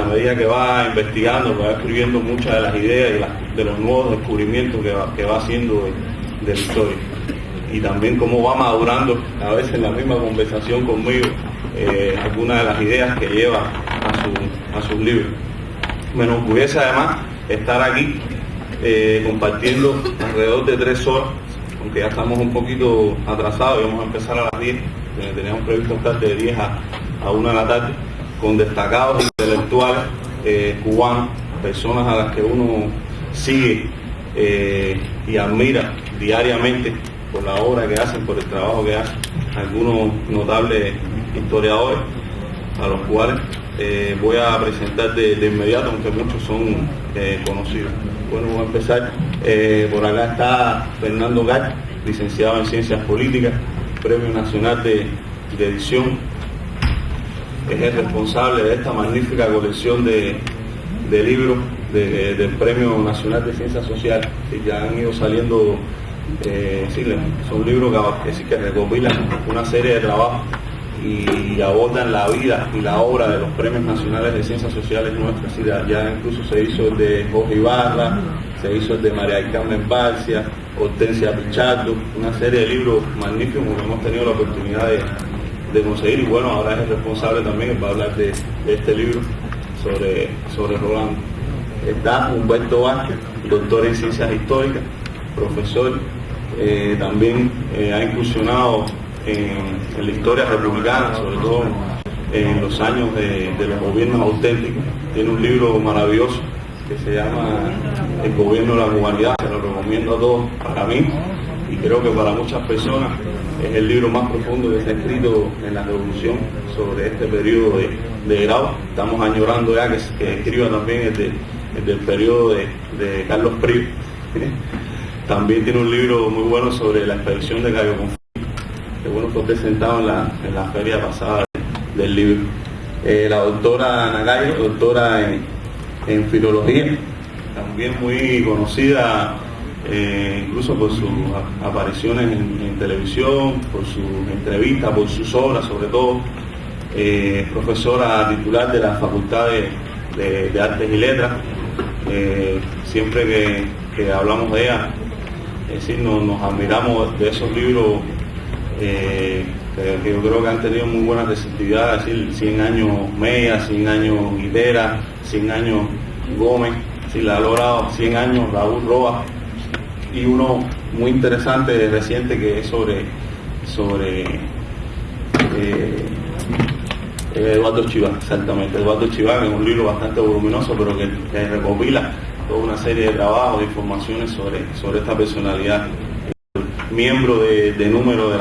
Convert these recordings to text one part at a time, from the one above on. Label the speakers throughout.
Speaker 1: medida que va investigando, que va escribiendo muchas de las ideas y de los nuevos descubrimientos que va haciendo de la historia. Y también cómo va madurando, a veces en la misma conversación conmigo, algunas de las ideas que lleva a sus libros. Me enorgullece además estar aquí compartiendo alrededor de 3 horas, aunque ya estamos un poquito atrasados y vamos a empezar a las 10, teníamos previsto estar de 10 a 1 de la tarde, con destacados intelectuales cubanos, personas a las que uno sigue y admira diariamente por la obra que hacen, por el trabajo que hacen, algunos notables historiadores a los cuales voy a presentar de inmediato, aunque muchos son conocidos. Bueno, voy a empezar. Por acá está Fernando Gach, licenciado en Ciencias Políticas, Premio Nacional de Edición. Es el responsable de esta magnífica colección de libros del Premio Nacional de Ciencias Sociales, que ya han ido saliendo. Son libros que recopilan una serie de trabajos y abordan la vida y la obra de los premios nacionales de ciencias sociales nuestras. Ya incluso se hizo el de Jorge Ibarra, se hizo el de María del Carmen Barcia, Hortensia Pichardo, una serie de libros magníficos que hemos tenido la oportunidad de conseguir. Y bueno, ahora es el responsable también para hablar de este libro sobre Rolando. Está Humberto Vázquez, doctor en Ciencias Históricas, profesor, también ha incursionado en la historia republicana, sobre todo en los años de los gobiernos auténticos. Tiene un libro maravilloso que se llama El Gobierno de la Cubanidad, se lo recomiendo a todos. Para mí, y creo que para muchas personas, es el libro más profundo que se ha escrito en la revolución sobre este periodo de Grau. Estamos añorando ya que escriba también el del periodo de Carlos Prío. También tiene un libro muy bueno sobre la expedición de Cayo Conflicto, que bueno, fue presentado en la feria pasada del libro. La doctora Nagayo, doctora en filología, también muy conocida incluso por sus apariciones en televisión, por sus entrevistas, por sus obras sobre todo. Profesora titular de la Facultad de Artes y Letras. Siempre que hablamos de ella, es decir, nos admiramos de esos libros que yo creo que han tenido muy buena receptividad, es decir, 100 años Mella, 100 años Guitera, 100 años Gómez, es decir, la ha logrado 100 años Raúl Roa, y uno muy interesante reciente que es sobre Eduardo Chivá, exactamente, Eduardo Chivá, que es un libro bastante voluminoso, pero que recopila toda una serie de trabajos, de informaciones sobre esta personalidad, miembro de número de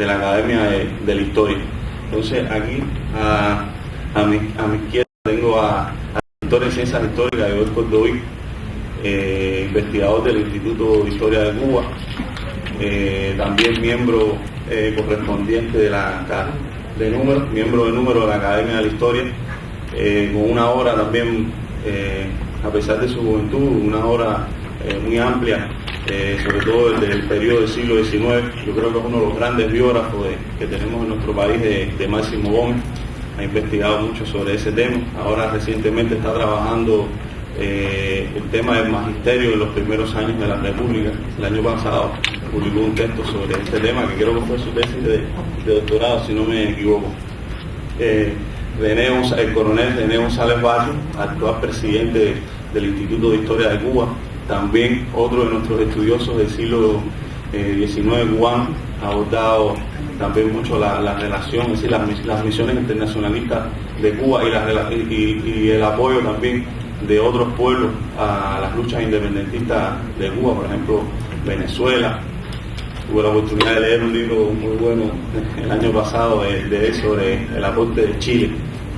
Speaker 1: la Academia de la Historia. Entonces aquí a mi izquierda tengo al doctor en Ciencias Históricas, Eduardo Cordoví, investigador del Instituto de Historia de Cuba, también miembro correspondiente miembro de número de la Academia de la Historia, con una obra también, a pesar de su juventud, una obra muy amplia, sobre todo desde el periodo del siglo XIX. Yo creo que es uno de los grandes biógrafos que tenemos en nuestro país de Máximo Gómez. Ha investigado mucho sobre ese tema. Ahora recientemente está trabajando el tema del magisterio de los primeros años de la República. El año pasado publicó un texto sobre este tema, que creo que fue su tesis de doctorado, si no me equivoco. El coronel René González Barrio, actual presidente del Instituto de Historia de Cuba, también otro de nuestros estudiosos del siglo XIX cubano, ha abordado también mucho la relación, es decir, las misiones internacionalistas de Cuba y el apoyo también de otros pueblos a las luchas independentistas de Cuba, por ejemplo, Venezuela. Tuve la oportunidad de leer un libro muy bueno el año pasado sobre el aporte de Chile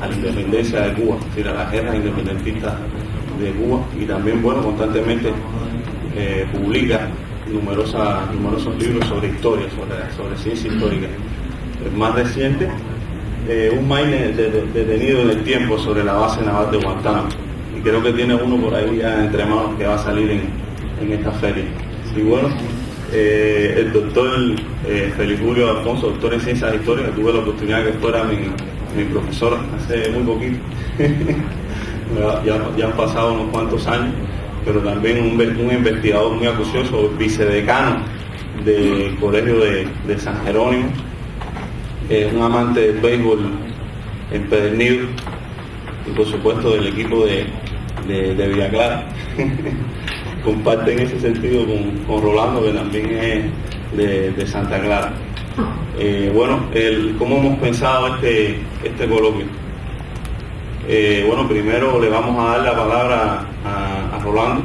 Speaker 1: a la independencia de Cuba, es decir, a las guerras independentistas de Cuba, y también, bueno, constantemente publica numerosos libros sobre historia, sobre ciencia histórica. El más reciente, un mine detenido en el tiempo sobre la base naval de Guantánamo, y creo que tiene uno por ahí ya entre manos que va a salir en esta feria. Y bueno, el doctor Félix Julio Alfonso, doctor en Ciencias Históricas, tuve la oportunidad de que fuera mi profesor hace muy poquito. ya han pasado unos cuantos años, pero también un investigador muy acucioso, vicedecano del Colegio de San Jerónimo, un amante del béisbol empedernido y por supuesto del equipo de Villa Clara. Comparte en ese sentido con Rolando, que también es de Santa Clara. ¿Cómo hemos pensado este coloquio? Primero le vamos a dar la palabra a Rolando,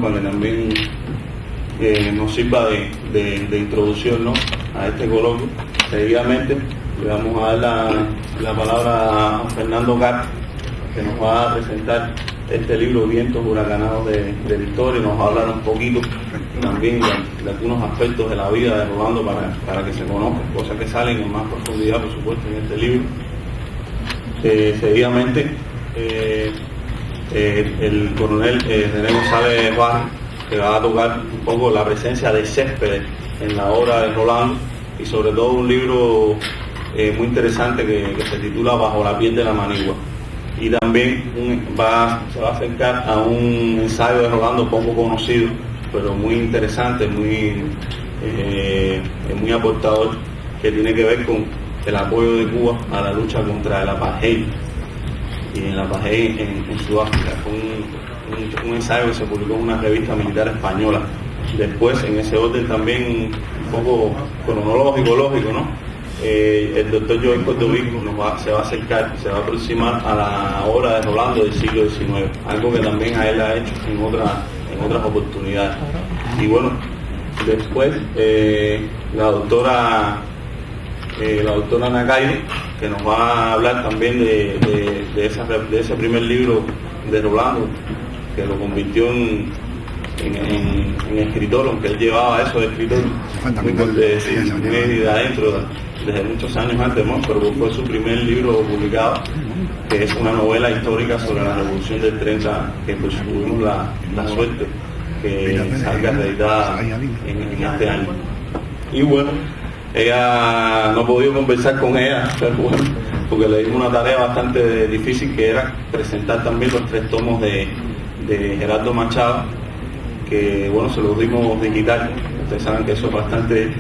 Speaker 1: para que también nos sirva de introducción, ¿no?, a este coloquio. Seguidamente le vamos a dar la palabra a Fernando Carr, que nos va a presentar este libro, Vientos Huracanados de la Historia, y nos va a hablar un poquito también de algunos aspectos de la vida de Rolando para que se conozcan, cosas que salen en más profundidad, por supuesto, en este libro. Seguidamente el coronel René González Barrio, que va a tocar un poco la presencia de Céspedes en la obra de Rolando, y sobre todo un libro muy interesante que se titula Bajo la piel de la manigua. Y también se va a acercar a un ensayo de Rolando poco conocido, pero muy interesante, muy aportador, que tiene que ver con el apoyo de Cuba a la lucha contra el apartheid y el apartheid en Sudáfrica. Fue un ensayo que se publicó en una revista militar española. Después, en ese orden también un poco cronológico, lógico, ¿no?, el doctor Joel Cordovico se va a acercar, se va a aproximar a la obra de Rolando del siglo XIX, algo que también a él ha hecho en otras oportunidades. Y bueno, después la doctora Nacaire, que nos va a hablar también de ese primer libro de Rolando, que lo convirtió en escritor, aunque él llevaba eso de escritor muy de adentro, desde muchos años antes, ¿no?, pero fue su primer libro publicado, que es una novela histórica sobre la Revolución del 30, que pues tuvimos la suerte que salga reeditada en este año. Y bueno, ella no he podido conversar con ella, pero bueno, porque le dimos una tarea bastante difícil, que era presentar también los 3 tomos de Gerardo Machado, que bueno, se los dimos digital. Ustedes saben que eso es bastante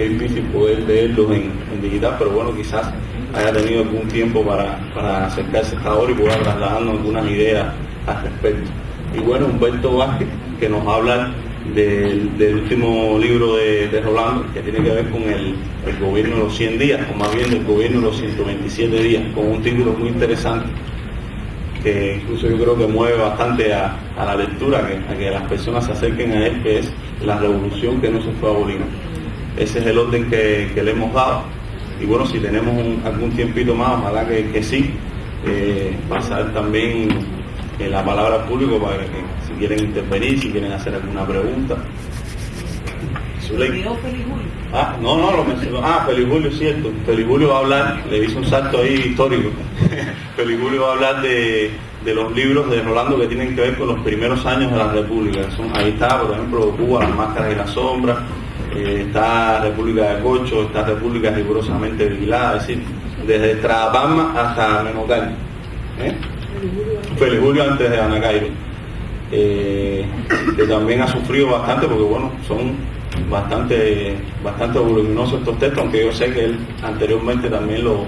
Speaker 1: difícil poder leerlos en digital, pero bueno, quizás haya tenido algún tiempo para acercarse a esta obra y poder trasladarnos algunas ideas al respecto. Y bueno, Humberto Vázquez, que nos va a hablar del último libro de Rolando, que tiene que ver con el gobierno de los 100 días, o más bien el gobierno de los 127 días, con un título muy interesante, que incluso yo creo que mueve bastante a la lectura, a que las personas se acerquen a él, que es La revolución que no se fue aboliendo. Ese es el orden que le hemos dado. Y bueno, si tenemos algún tiempito más, ojalá que sí, pasar también la palabra al público para que si quieren intervenir, si quieren hacer alguna pregunta.
Speaker 2: Feliz Julio.
Speaker 1: No, lo mencionó. Feliz Julio, cierto. Feliz Julio va a hablar, le hizo un salto ahí histórico. Feliz Julio va a hablar de los libros de Rolando que tienen que ver con los primeros años de la República. Ahí está, por ejemplo, Cuba, las máscaras y las sombras, está República de Cocho, está República rigurosamente vigilada, es decir, desde Trapalma hasta Menocal. Feliz Julio antes de Anacairo, que también ha sufrido bastante, porque bueno, son bastante voluminosos estos textos, aunque yo sé que él anteriormente también los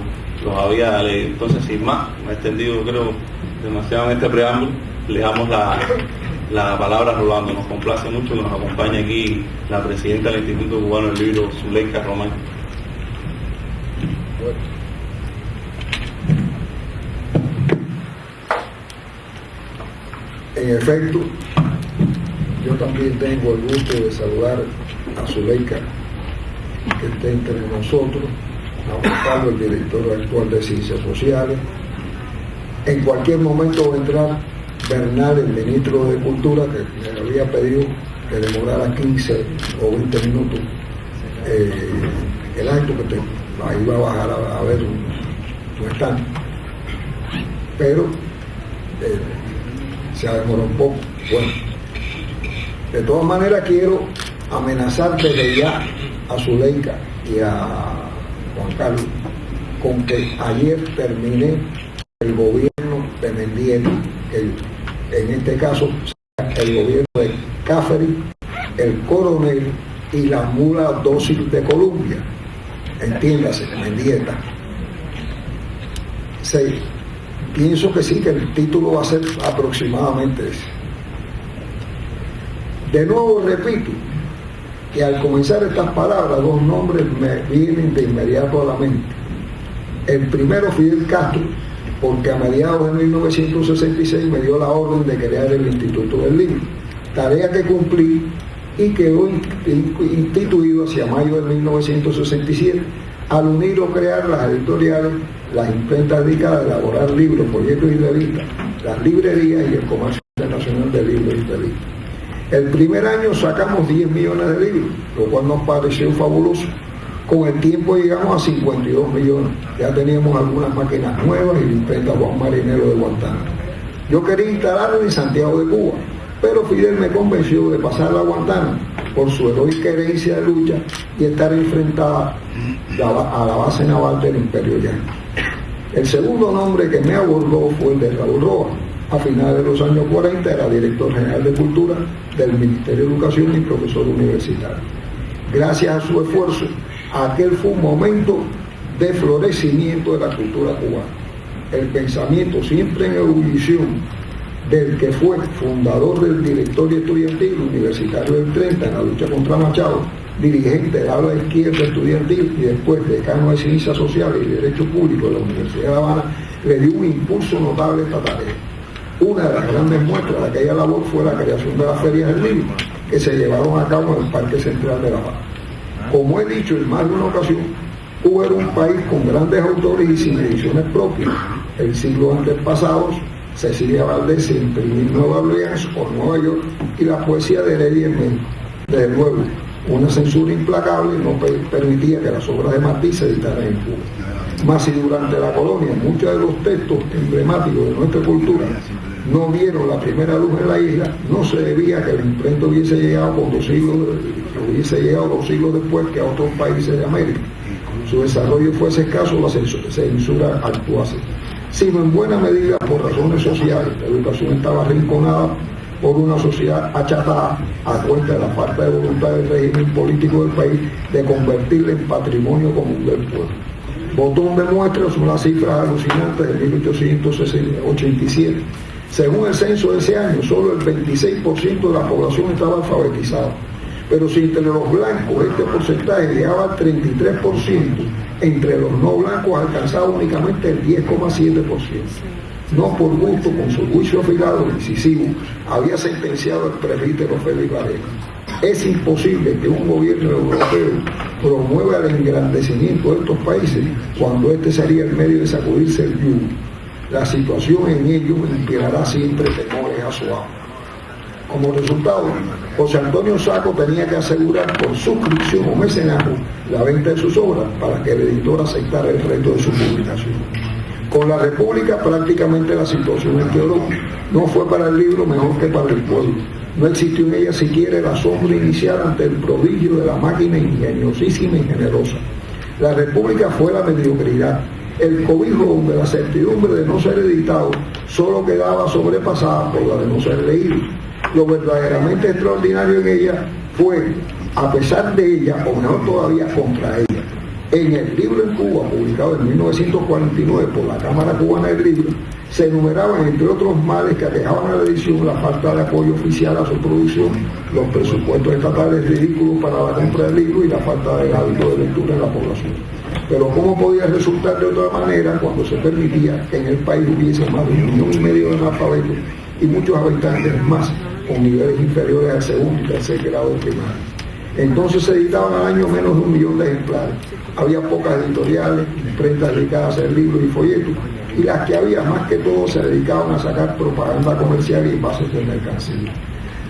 Speaker 1: había leído. Entonces, sin más, me he extendido creo demasiado en este preámbulo, le damos la palabra a Rolando. Nos complace mucho que nos acompañe aquí la presidenta del Instituto Cubano del Libro, Zuleika Román.
Speaker 3: En efecto, yo también tengo el gusto de saludar a Zuleika, que está entre nosotros, a Juan Carlos, el director actual de Ciencias Sociales. En cualquier momento va a entrar Bernal, el ministro de Cultura, que me había pedido que demorara 15 o 20 minutos el acto, que ahí va a bajar a ver tu stand. Pero se ha demorado un poco. Bueno, de todas maneras quiero amenazar desde ya a Zuleika y a Juan Carlos con que ayer terminé el gobierno de Mendieta, en este caso el gobierno de Caffery, el coronel y la mula dócil de Colombia, entiéndase, Mendieta. Pienso que sí, que el título va a ser aproximadamente ese. De nuevo repito que al comenzar estas palabras, dos nombres me vienen de inmediato a la mente. El primero, Fidel Castro, porque a mediados de 1966 me dio la orden de crear el Instituto del Libro, tarea que cumplí y quedó instituido hacia mayo de 1967, al unir o crear las editoriales, las imprentas dedicadas a elaborar libros, folletos y revistas, las librerías y el comercio internacional de libros y revistas. El primer año sacamos 10 millones de libros, lo cual nos pareció fabuloso. Con el tiempo llegamos a 52 millones. Ya teníamos algunas máquinas nuevas y la imprenta Juan Marinero de Guantánamo. Yo quería instalarla en Santiago de Cuba, pero Fidel me convenció de pasarla a Guantánamo por su heroica herencia de lucha y estar enfrentada a la base naval del Imperio Yanqui. El segundo nombre que me abordó fue el de Raúl Roa. A finales de los años 40 era director general de Cultura del Ministerio de Educación y profesor universitario. Gracias a su esfuerzo, aquel fue un momento de florecimiento de la cultura cubana. El pensamiento siempre en ebullición del que fue fundador del directorio estudiantil universitario del 30 en la lucha contra Machado, dirigente del ala izquierda estudiantil y después decano de Ciencias Sociales y Derecho Público de la Universidad de La Habana, le dio un impulso notable a esta tarea. Una de las grandes muestras de aquella labor fue la creación de las ferias del libro, que se llevaron a cabo en el Parque Central de La Habana. Como he dicho en más de una ocasión, Cuba era un país con grandes autores y sin ediciones propias. El siglo antes pasado, Cecilia Valdés se imprimió en Nueva Orleans o Nueva York y la poesía de Heredia en México. Desde luego, una censura implacable no permitía que las obras de Martí se editaran en Cuba. Mas si durante la colonia muchos de los textos emblemáticos de nuestra cultura no vieron la primera luz en la isla, no se debía que la imprenta hubiese llegado 2 siglos después que a otros países de América. Su desarrollo fuese escaso, la censura actuase, sino en buena medida por razones sociales. La educación estaba arrinconada por una sociedad achatada a cuenta de la falta de voluntad del régimen político del país de convertirla en patrimonio común del pueblo. Botón de muestra son las cifras alucinantes de 1887. Según el censo de ese año, solo el 26% de la población estaba alfabetizada. Pero si entre los blancos este porcentaje llegaba al 33%, entre los no blancos alcanzaba únicamente el 10,7%. No por gusto, con su juicio afilado e incisivo, había sentenciado el presbítero Félix Varela. Es imposible que un gobierno europeo promueva el engrandecimiento de estos países cuando este sería el medio de sacudirse el yugo. La situación en ellos inspirará siempre temores a su amo. Como resultado, José Antonio Sacco tenía que asegurar por suscripción o mecenazgo la venta de sus obras para que el editor aceptara el reto de su publicación. Con la República prácticamente la situación empeoró. No fue para el libro mejor que para el pueblo. No existió en ella siquiera el asombro inicial ante el prodigio de la máquina ingeniosísima y generosa. La República fue la mediocridad, el cobijo donde la certidumbre de no ser editado solo quedaba sobrepasada por la de no ser leído. Lo verdaderamente extraordinario en ella fue, a pesar de ella, o mejor todavía, contra ella. En el libro en Cuba, publicado en 1949 por la Cámara Cubana del Libro, se enumeraban, entre otros males que aquejaban a la edición, la falta de apoyo oficial a su producción, los presupuestos estatales ridículos para la compra del libro y la falta del hábito de lectura en la población. Pero ¿cómo podía resultar de otra manera cuando se permitía que en el país hubiese más de 1,5 millones de analfabetos y muchos habitantes más con niveles inferiores al segundo y tercer grado de primaria? Entonces se editaban al año menos de 1 millón de ejemplares. Había pocas editoriales, imprentas dedicadas a hacer libros y folletos, y las que había, más que todo, se dedicaban a sacar propaganda comercial y envases de mercancía.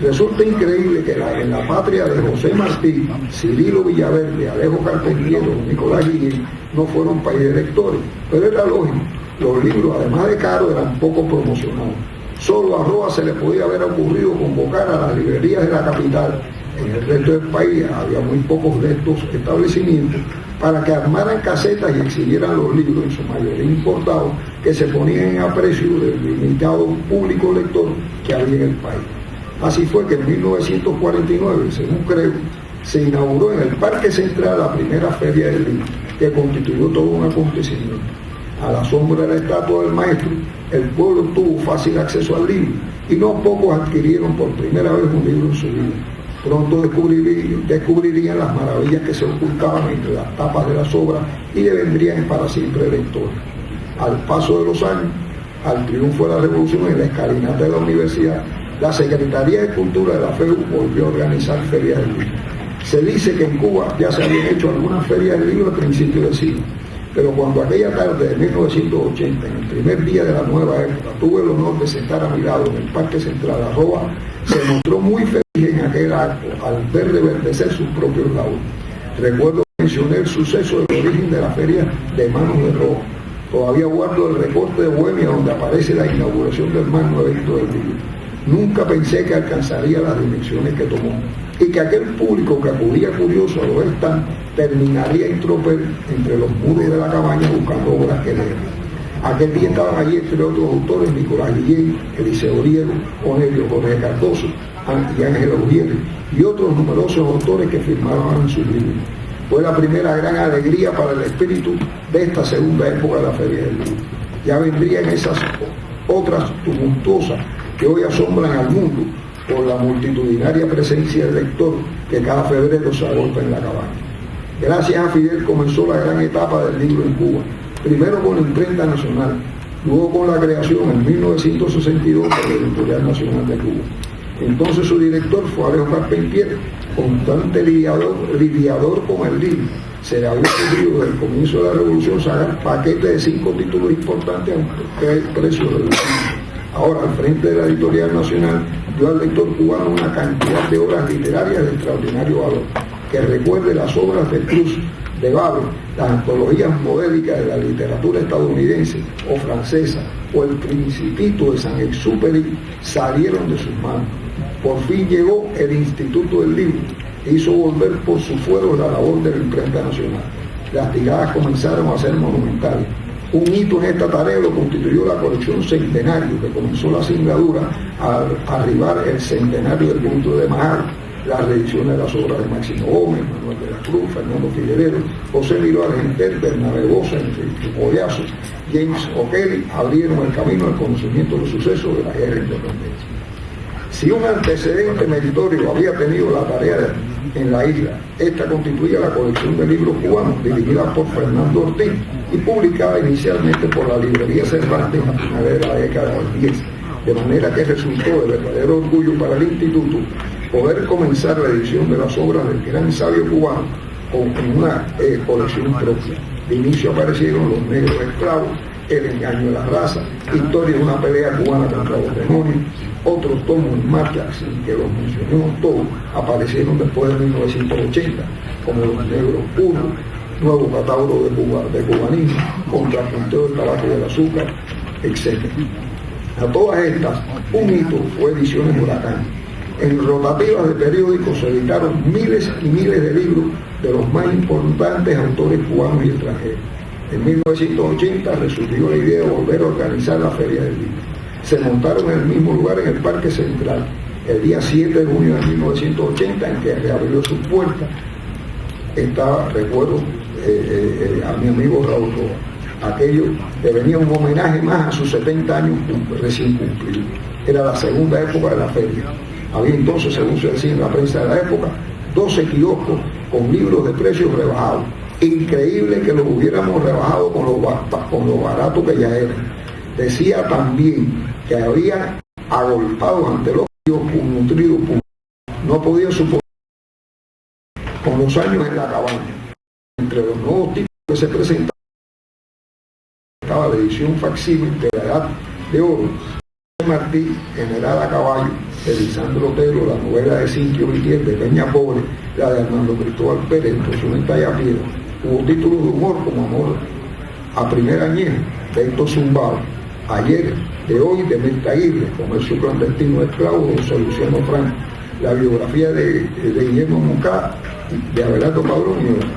Speaker 3: Resulta increíble que en la patria de José Martí, Cirilo Villaverde, Alejo Carpentier, Nicolás Guillén, no fueron país de lectores, pero era lógico. Los libros, además de caros, eran poco promocionados. Solo a Roa se le podía haber ocurrido convocar a las librerías de la capital. En el resto del país había muy pocos de estos establecimientos para que armaran casetas y exhibieran los libros, en su mayoría importados, que se ponían a precio del limitado público lector que había en el país. Así fue que en 1949, según creo, se inauguró en el Parque Central la primera feria del libro, que constituyó todo un acontecimiento. A la sombra de la estatua del maestro, el pueblo tuvo fácil acceso al libro y no pocos adquirieron por primera vez un libro en su vida. Pronto descubrirían las maravillas que se ocultaban entre las tapas de las obras y devendrían para siempre lectores. Al paso de los años, al triunfo de la revolución en la escalinata de la universidad, la Secretaría de Cultura de la FEU volvió a organizar ferias del libro. Se dice que en Cuba ya se habían hecho algunas ferias del libro a principios del siglo, pero cuando aquella tarde de 1980, en el primer día de la nueva época, tuve el honor de sentar a mi lado en el Parque Central Arroba, se mostró muy feliz en aquel acto al ver reverdecer sus propios lauros. Recuerdo que mencioné el suceso del origen de la feria de Manos de Roa. Todavía guardo el recorte de Bohemia donde aparece la inauguración del magno evento del libro. Nunca pensé que alcanzaría las dimensiones que tomó y que aquel público que acudía curioso a los stands terminaría en tropel entre los muros de la cabaña buscando obras que leer. Aquel día estaban allí, entre otros autores, Nicolás Guillén, Eliseo Diego, Cornelio Jorge Cardoso y Ángel Ujieres, y otros numerosos autores que firmaban en sus libros. Fue la primera gran alegría para el espíritu de esta segunda época de la Feria del Libro. Ya vendrían esas otras tumultuosas que hoy asombran al mundo por la multitudinaria presencia del lector que cada febrero se agolpa en la cabaña. Gracias a Fidel comenzó la gran etapa del libro en Cuba, primero con la imprenta nacional, luego con la creación en 1962 de la Editorial Nacional de Cuba. Entonces su director fue Alejo Carpentier, constante lidiador con el libro. Se le había ocurrido desde el comienzo de la revolución sacar paquetes de 5 títulos importantes a un precio reducido. Ahora, al frente de la Editorial Nacional, dio al lector cubano una cantidad de obras literarias de extraordinario valor, que recuerde las obras de Cruz, de Babel, las antologías modélicas de la literatura estadounidense o francesa, o El Principito de Saint-Exupéry, salieron de sus manos. Por fin llegó el Instituto del Libro, e hizo volver por su fuero la labor de la imprenta nacional. Las tiradas comenzaron a ser monumentales. Un hito en esta tarea lo constituyó la colección Centenario, que comenzó la singladura al arribar el centenario del Punto de Majal, las reediciones de las obras de Máximo Gómez, Manuel de la Cruz, Fernando Figueredo, José Miro Argenter, Bernabé Bosa, Enrique Boyazo, James O'Kelly abrieron el camino al conocimiento de los sucesos de la guerra de independencia. Si un antecedente meritorio había tenido la tarea en la isla, esta constituía la colección de libros cubanos dirigida por Fernando Ortiz y publicada inicialmente por la librería Cervantes a finales de la década del 10, de manera que resultó de verdadero orgullo para el instituto poder comenzar la edición de las obras del gran sabio cubano con una colección propia. De inicio aparecieron Los Negros Esclavos, El Engaño de la Raza, Historia de una pelea cubana contra los demonios. Otros tomos en marcha, sin que los mencionemos todos, aparecieron después de 1980, como Los Negros Puros, Nuevo Catálogo de Cubanismo, Contrapunteo del Tabaco y del Azúcar, etc. A todas estas, un hito fue Ediciones Huracán. En rotativas de periódicos se editaron miles y miles de libros de los más importantes autores cubanos y extranjeros. En 1980 resurgió la idea de volver a organizar la Feria del Libro. Se montaron en el mismo lugar en el Parque Central, el día 7 de junio de 1980, en que reabrió sus puertas. Recuerdo a mi amigo Raúl Roa. Aquello que venía un homenaje más a sus 70 años recién cumplidos. Era la segunda época de la feria. Había entonces, según se decía en la prensa de la época, 12 kioscos con libros de precios rebajados. Increíble que los hubiéramos rebajado con lo barato que ya eran. Decía también que había agolpado ante los kioscos un nutrido público. No podía suponer, con los años en la cabaña, entre los nuevos títulos que se presentaban, estaba la edición facsímil de La Edad de Oro, Martí, General a Caballo, de Lisandro Otero, la novela de Cinquio Vitier, de Peña Pobre, la de Armando Cristóbal Pérez, Rosumen Tallapiedra. Hubo títulos de humor como Amor a Primera Añeja, de Héctor Zumbao, Ayer, de Hoy, de Mirta Aguirre, Comercio Clandestino de Esclavos, de José Luciano Franco, la biografía de Guillermo Moncada, de Abelardo Padrón y otros.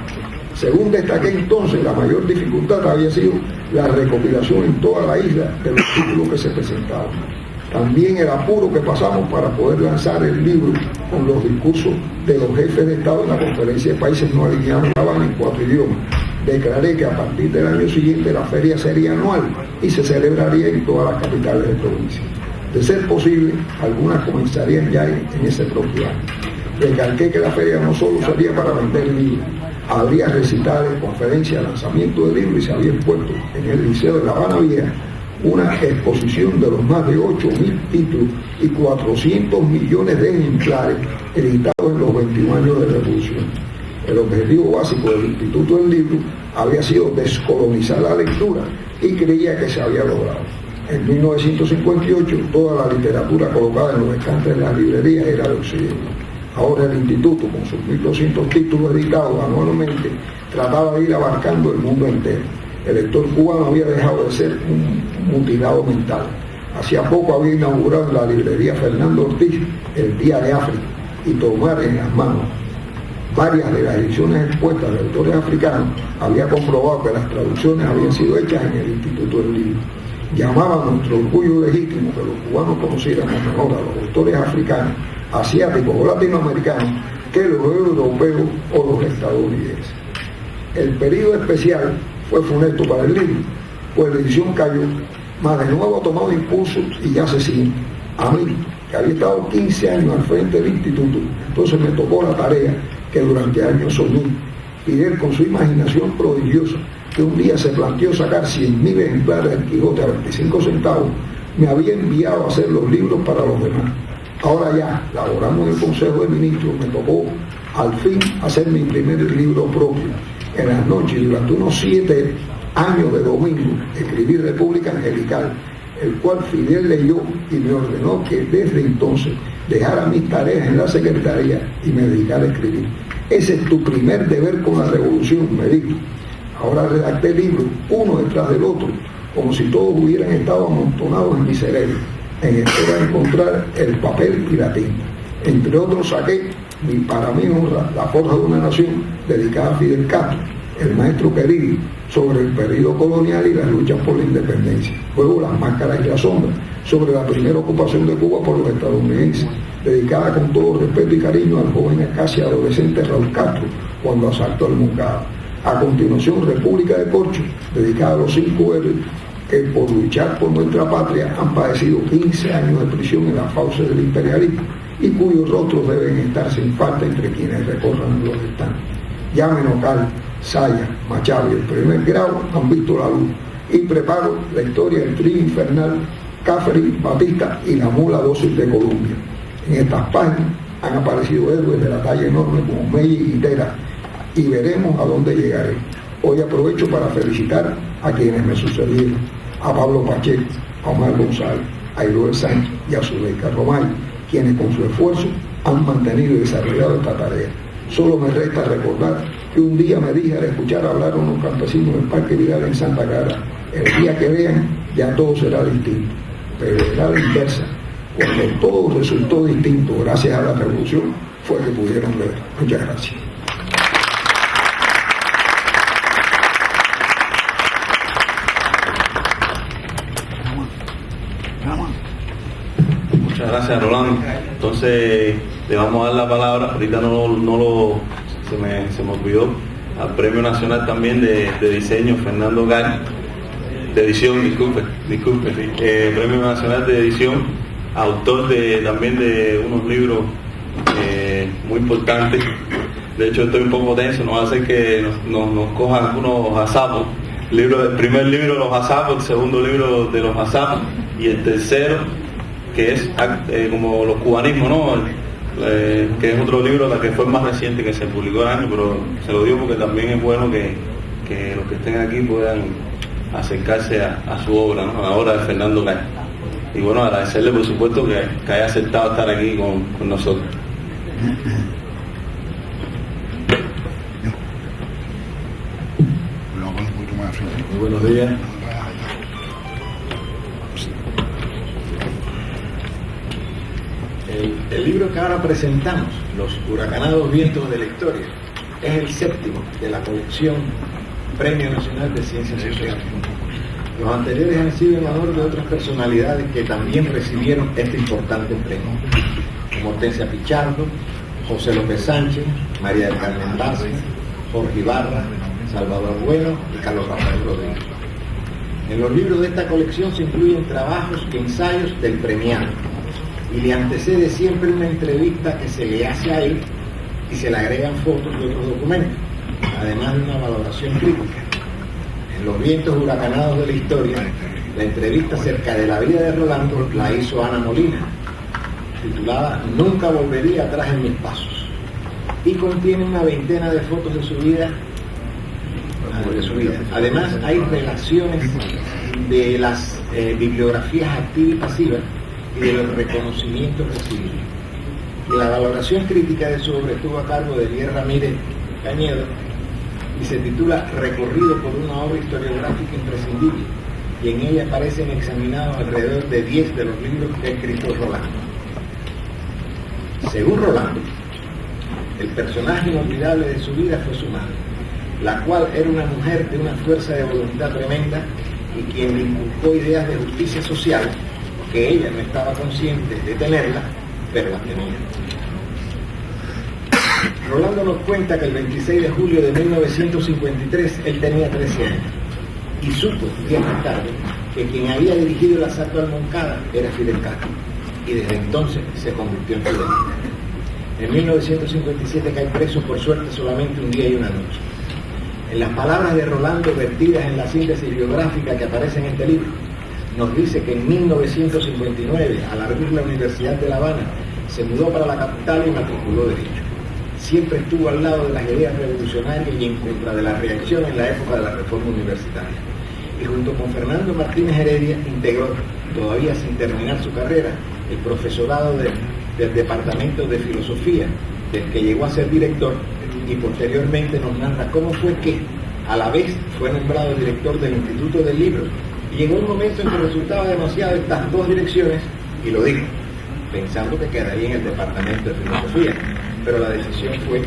Speaker 3: Según destaqué entonces, la mayor dificultad había sido la recopilación en toda la isla de los títulos que se presentaban. También el apuro que pasamos para poder lanzar el libro con los discursos de los jefes de Estado en la Conferencia de Países No Alineados en La Habana en 4 idiomas. Declaré que a partir del año siguiente la feria sería anual y se celebraría en todas las capitales de provincia. De ser posible, algunas comenzarían ya en ese propio año. Recalqué que la feria no solo sería para vender libros, habría recitales, conferencias, lanzamiento de libros y se había puesto en el Liceo de La Habana Vieja una exposición de los más de 8.000 títulos y 400 millones de ejemplares editados en los 21 años de revolución. El objetivo básico del Instituto del Libro había sido descolonizar la lectura y creía que se había logrado. En 1958 toda la literatura colocada en los estantes de las librerías era de Occidente. Ahora el Instituto, con sus 1.200 títulos editados anualmente, trataba de ir abarcando el mundo entero. El lector cubano había dejado de ser un mutilado mental. Hacía poco había inaugurado en la librería Fernando Ortiz el Día de África y tomar en las manos varias de las ediciones expuestas de autores africanos había comprobado que las traducciones habían sido hechas en el Instituto del Libro. Llamaba a nuestro orgullo legítimo que los cubanos conociéramos mejor a los autores africanos, asiáticos o latinoamericanos que los europeos o los estadounidenses. El periodo especial fue funesto para el libro, pues la edición cayó, mas de nuevo ha tomado impulso y ya se sigue. A mí, que había estado 15 años al frente del instituto, entonces me tocó la tarea que durante años soñé. Fidel, con su imaginación prodigiosa, que un día se planteó sacar 100.000 ejemplares del Quijote a 25 centavos, me había enviado a hacer los libros para los demás. Ahora ya, laborando en el Consejo de Ministros, me tocó al fin hacer mi primer libro propio. En las noches, durante unos 7 años de domingo, escribí República Angelical, el cual Fidel leyó y me ordenó que desde entonces dejara mis tareas en la secretaría y me dedicara a escribir. Ese es tu primer deber con la revolución, me dijo. Ahora redacté libros, uno detrás del otro, como si todos hubieran estado amontonados en mi cerebro, en espera de encontrar el papel y la tinta. Entre otros saqué, para mi honra, La Forja de una Nación, dedicada a Fidel Castro, el maestro querido, sobre el periodo colonial y las luchas por la independencia. Luego Las Máscaras y la Sombra, sobre la primera ocupación de Cuba por los estadounidenses, dedicada con todo respeto y cariño al joven casi adolescente Raúl Castro, cuando asaltó al Moncada. A continuación, República de Corcho, dedicada a los 5 héroes que por luchar por nuestra patria han padecido 15 años de prisión en las fauces del imperialismo y cuyos rostros deben estar sin falta entre quienes recorran los estantes. Ya Menocal, Saya, Machado y el primer grado han visto la luz y preparo la historia del trío infernal Cáceres, Batista y la mula dócil de Colombia. En estas páginas han aparecido héroes de la talla enorme como Meiji y Guitera y veremos a dónde llegaré. Hoy aprovecho para felicitar a quienes me sucedieron, a Pablo Pacheco, a Omar González, a Eloy Sánchez y a Zuleika Romay, quienes con su esfuerzo han mantenido y desarrollado esta tarea. Solo me resta recordar que un día me dije al escuchar hablar a unos campesinos en Parque Vidal en Santa Clara, el día que vean ya todo será distinto, pero era la inversa. Cuando todo resultó distinto gracias a la revolución fue que pudieron ver. Muchas gracias.
Speaker 1: Muchas gracias, Rolando. Entonces le vamos a dar la palabra, ahorita se me olvidó, al Premio Nacional también de Diseño Fernando Gari, de edición, disculpe, sí, Premio Nacional de Edición, autor también de unos libros muy importantes. De hecho estoy un poco tenso, no va a hacer que nos cojan algunos azapos. El primer libro de los azapos, el segundo libro de los azapos y el tercero que es como los cubanismos, ¿no? Que es otro libro, la que fue el más reciente que se publicó el año, pero se lo digo porque también es bueno que los que estén aquí puedan acercarse a su obra, ¿no? A la obra de Fernando Gari. Y bueno, agradecerle por supuesto que haya aceptado estar aquí con nosotros.
Speaker 2: Muy buenos días. El libro que ahora presentamos, Los huracanados vientos de la historia,
Speaker 4: es el séptimo de la colección Premio Nacional de Ciencias Sociales. Los anteriores han sido en honor de otras personalidades que también recibieron este importante premio, como Hortensia Pichardo, José López Sánchez, María del Carmen Vázquez, Jorge Ibarra, Salvador Bueno y Carlos Rafael Rodríguez. En los libros de esta colección se incluyen trabajos y ensayos del premiado, y le antecede siempre una entrevista que se le hace a él y se le agregan fotos de otros documentos, además de una valoración crítica. En Los vientos huracanados de la historia, la entrevista acerca de la vida de Rolando la hizo Ana Molina, titulada Nunca volvería atrás en mis pasos, y contiene una veintena de fotos de su vida. Además, hay relaciones de las bibliografías activas y pasivas y de los reconocimientos recibidos. Y la valoración crítica de su obra estuvo a cargo de Eliel Ramírez Cañedo y se titula Recorrido por una obra historiográfica imprescindible, y en ella aparecen examinados alrededor de 10 de los libros que escribió Rolando. Según Rolando, el personaje inolvidable de su vida fue su madre, la cual era una mujer de una fuerza de voluntad tremenda y quien le inculcó ideas de justicia social que ella no estaba consciente de tenerla, pero las tenía. Rolando nos cuenta que el 26 de julio de 1953 él tenía 13 años y supo días más tarde que quien había dirigido el asalto al Moncada era Fidel Castro, y desde entonces se convirtió en Fidel. En 1957 cae preso, por suerte solamente un día y una noche. En las palabras de Rolando vertidas en la síntesis biográfica que aparece en este libro, nos dice que en 1959, al abrir la Universidad de La Habana, se mudó para la capital y matriculó Derecho. Siempre estuvo al lado de las ideas revolucionarias y en contra de la reacción en la época de la reforma universitaria. Y junto con Fernando Martínez Heredia integró, todavía sin terminar su carrera, el profesorado del Departamento de Filosofía, del que llegó a ser director, y posteriormente nos narra cómo fue que, a la vez, fue nombrado director del Instituto del Libro, y llegó un momento en que resultaba demasiado estas dos direcciones, y lo dijo, pensando que quedaría en el Departamento de Filosofía, pero la decisión fue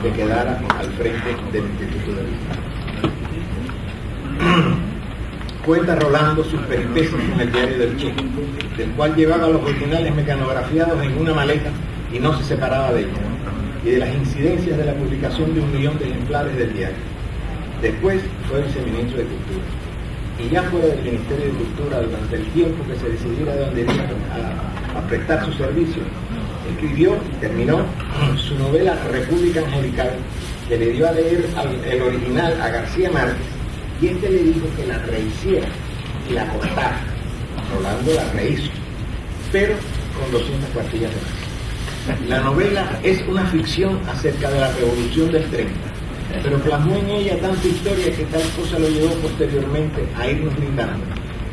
Speaker 4: que quedara al frente del Instituto del Libro. Cuenta Rolando sus peripecias en el diario del Che, del cual llevaba los originales mecanografiados en una maleta y no se separaba de ella, y de las incidencias de la publicación de 1 millón de ejemplares del diario. Después fue viceministro de Cultura, y ya fuera del Ministerio de Cultura, durante el tiempo que se decidiera dónde iba a prestar su servicio, escribió y terminó su novela República Angelical, que le dio a leer el original a García Márquez, y este le dijo que la rehiciera y la cortara. Rolando la rehizo, pero con 200 cuartillas de más. La novela es una ficción acerca de la Revolución del 30, pero plasmó en ella tanta historia que tal cosa lo llevó posteriormente a irnos brindando,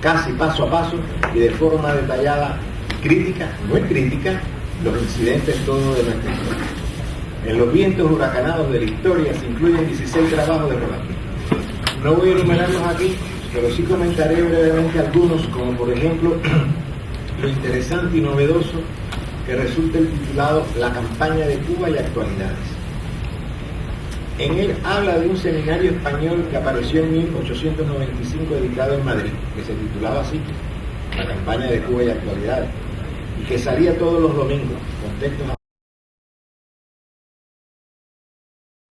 Speaker 4: casi paso a paso y de forma detallada, crítica, no es crítica, los incidentes todos de nuestra historia. En Los vientos huracanados de la historia se incluyen 16 trabajos de Rolando. No voy a enumerarlos aquí, pero sí comentaré brevemente algunos, como por ejemplo lo interesante y novedoso que resulta el titulado La campaña de Cuba y actualidades. En él habla de un seminario español que apareció en 1895 dedicado en Madrid, que se titulaba así, La campaña de Cuba y actualidades, y que salía todos los domingos, con textos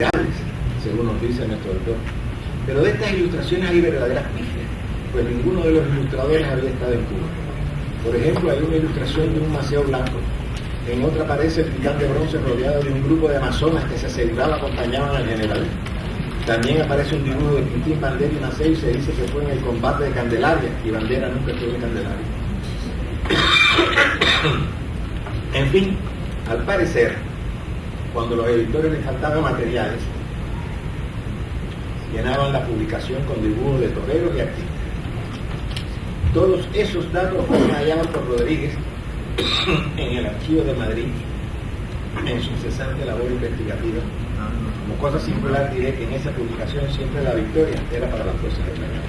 Speaker 4: reales, según nos dice nuestro autor. Pero de estas ilustraciones hay verdaderas pifias, pues ninguno de los ilustradores había estado en Cuba. Por ejemplo, hay una ilustración de un maceo blanco. En otra aparece el titán de bronce rodeado de un grupo de amazonas que se aseguraba acompañaban al general. También aparece un dibujo de Quintín, Bandera y Maceo y se dice que fue en el combate de Candelaria, y Bandera nunca estuvo en Candelaria. En fin, al parecer, cuando los editores les faltaban materiales, llenaban la publicación con dibujos de toreros y artistas. Todos esos datos fueron hallados por Rodríguez en el Archivo de Madrid en su incesante labor investigativa. Como cosa singular diré que en esa publicación siempre la victoria era para las fuerzas españolas.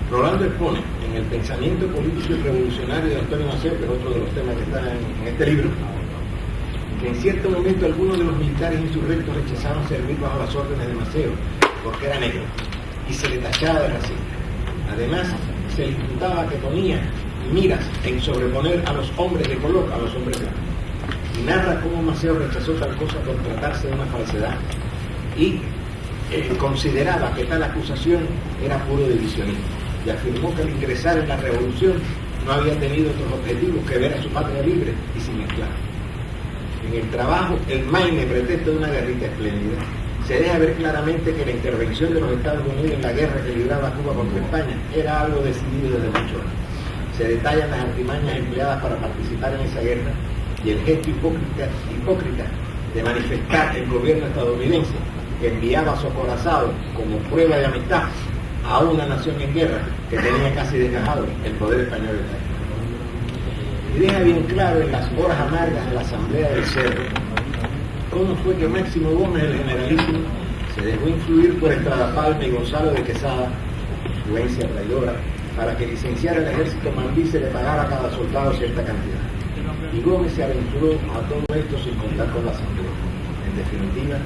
Speaker 4: Rolando expone en el pensamiento político y revolucionario de Antonio Maceo, que es otro de los temas que están en este libro, que en cierto momento algunos de los militares insurrectos rechazaron servir bajo las órdenes de Maceo, porque era negro, y se le tachaba de racista. Además, se le imputaba que ponía miras en sobreponer a los hombres de color a los hombres blancos. Y narra cómo Maceo rechazó tal cosa por tratarse de una falsedad y consideraba que tal acusación era puro divisionismo, y afirmó que al ingresar en la revolución no había tenido otros objetivos que ver a su patria libre y sin esclavos. En el trabajo, el Maine, pretexto de una guerrita espléndida, se deja ver claramente que la intervención de los Estados Unidos en la guerra que libraba Cuba contra España era algo decidido desde mucho antes. Se detallan las artimañas empleadas para participar en esa guerra y el gesto hipócrita de manifestar el gobierno estadounidense que enviaba a su acorazado como prueba de amistad a una nación en guerra que tenía casi desgajado el poder español de España. Y deja bien claro en las horas amargas de la Asamblea del Cerro cómo fue que Máximo Gómez, el generalísimo, se dejó influir por Estrada Palma y Gonzalo de Quesada, influencia traidora, para que licenciara el ejército mambí se le pagara a cada soldado cierta cantidad. Y Gómez se aventuró a todo esto sin contar con la Asamblea. En definitiva,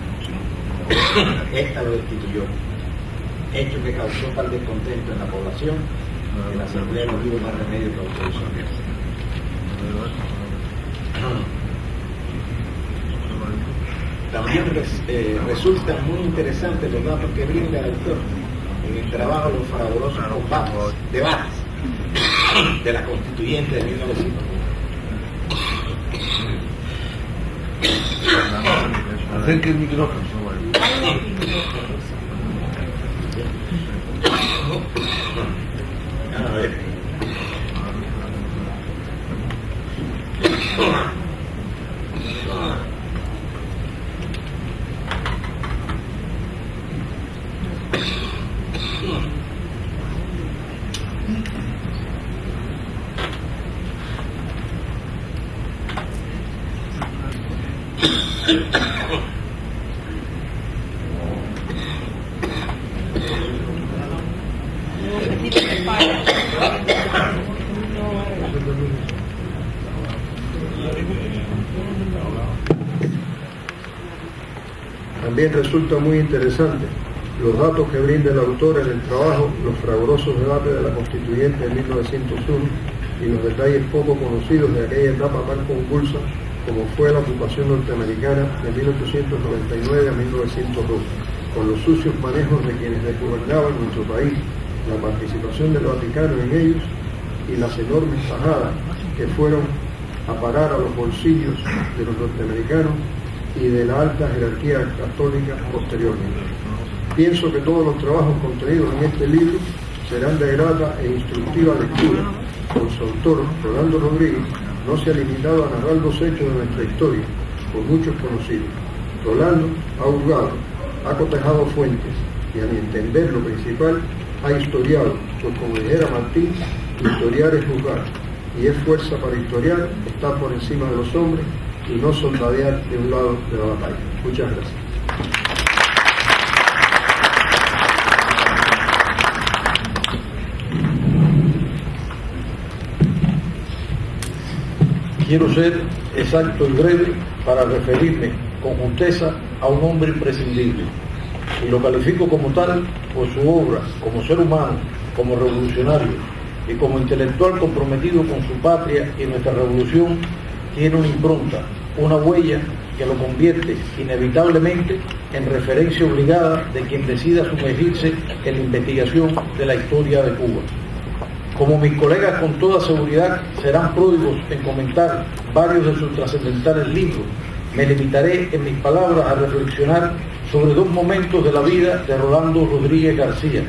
Speaker 4: esta lo destituyó, hecho que causó tal descontento en la población que la Asamblea no tuvo más remedio que autorizarse. También resultan muy interesantes los datos que brinda el autor en el trabajo de los fragorosos debates de la Constituyente de 1901.
Speaker 2: Acerque el micrófono.
Speaker 4: A ver.
Speaker 3: También resulta muy interesante los datos que brinda el autor en el trabajo Los fragorosos debates de la Constituyente de 1901 y los detalles poco conocidos de aquella etapa tan convulsa como fue la ocupación norteamericana de 1899 a 1902, con los sucios manejos de quienes gobernaban nuestro país, la participación del Vaticano en ellos y las enormes tajadas que fueron a parar a los bolsillos de los norteamericanos y de la alta jerarquía católica posteriormente. Pienso que todos los trabajos contenidos en este libro serán de grata e instructiva lectura, pues su autor, Rolando Rodríguez, no se ha limitado a narrar los hechos de nuestra historia, por muchos conocidos. Rolando ha hurgado, ha cotejado fuentes y, a mi entender, lo principal, ha historiado, pues como dijera Martín, historiar es juzgar, y es fuerza para historiar, estar por encima de los hombres y no soldadear de un lado de la batalla. Muchas gracias.
Speaker 5: Quiero ser exacto y breve para referirme con justeza a un hombre imprescindible, y lo califico como tal por su obra, como ser humano, como revolucionario y como intelectual comprometido con su patria y nuestra revolución. Tiene una impronta, una huella que lo convierte inevitablemente en referencia obligada de quien decida sumergirse en la investigación de la historia de Cuba. Como mis colegas con toda seguridad serán pródigos en comentar varios de sus trascendentales libros, me limitaré en mis palabras a reflexionar sobre dos momentos de la vida de Rolando Rodríguez García,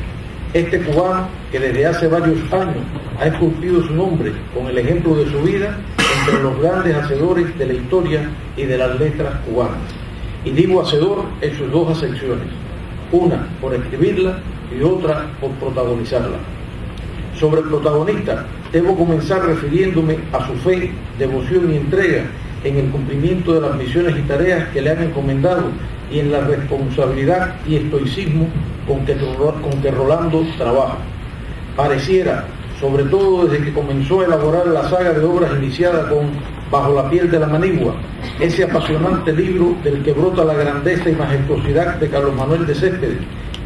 Speaker 5: este cubano que desde hace varios años ha esculpido su nombre con el ejemplo de su vida entre los grandes hacedores de la historia y de las letras cubanas. Y digo hacedor en sus dos acepciones, una por escribirla y otra por protagonizarla. Sobre el protagonista, debo comenzar refiriéndome a su fe, devoción y entrega en el cumplimiento de las misiones y tareas que le han encomendado y en la responsabilidad y estoicismo con que Rolando trabaja. Pareciera, sobre todo desde que comenzó a elaborar la saga de obras iniciada con Bajo la piel de la manigua, ese apasionante libro del que brota la grandeza y majestuosidad de Carlos Manuel de Céspedes,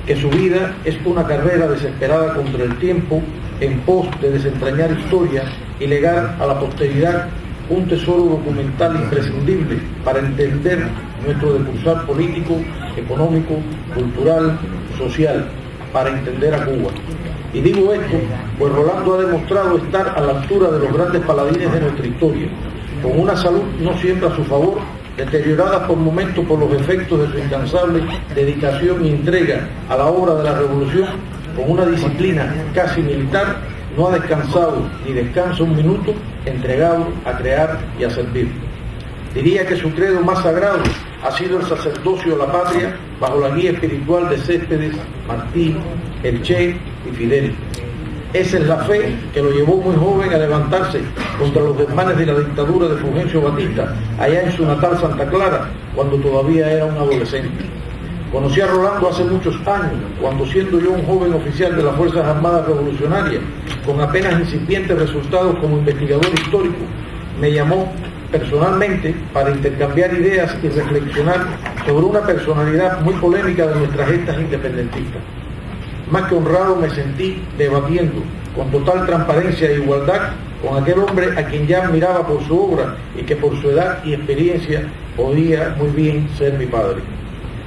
Speaker 5: que su vida es una carrera desesperada contra el tiempo en pos de desentrañar historia y legar a la posteridad un tesoro documental imprescindible para entender nuestro decursar político, económico, cultural, social, para entender a Cuba. Y digo esto, pues Rolando ha demostrado estar a la altura de los grandes paladines de nuestra historia, con una salud no siempre a su favor, deteriorada por momentos por los efectos de su incansable dedicación y entrega a la obra de la revolución, con una disciplina casi militar, no ha descansado ni descansa un minuto, entregado a crear y a servir. Diría que su credo más sagrado ha sido el sacerdocio a la patria bajo la guía espiritual de Céspedes, Martí, el Che y Fidel. Esa es la fe que lo llevó muy joven a levantarse contra los desmanes de la dictadura de Fulgencio Batista, allá en su natal Santa Clara, cuando todavía era un adolescente. Conocí a Rolando hace muchos años, cuando siendo yo un joven oficial de las Fuerzas Armadas Revolucionarias, con apenas incipientes resultados como investigador histórico, me llamó personalmente para intercambiar ideas y reflexionar sobre una personalidad muy polémica de nuestras gestas independentistas. Más que honrado me sentí debatiendo con total transparencia e igualdad con aquel hombre a quien ya admiraba por su obra y que por su edad y experiencia podía muy bien ser mi padre.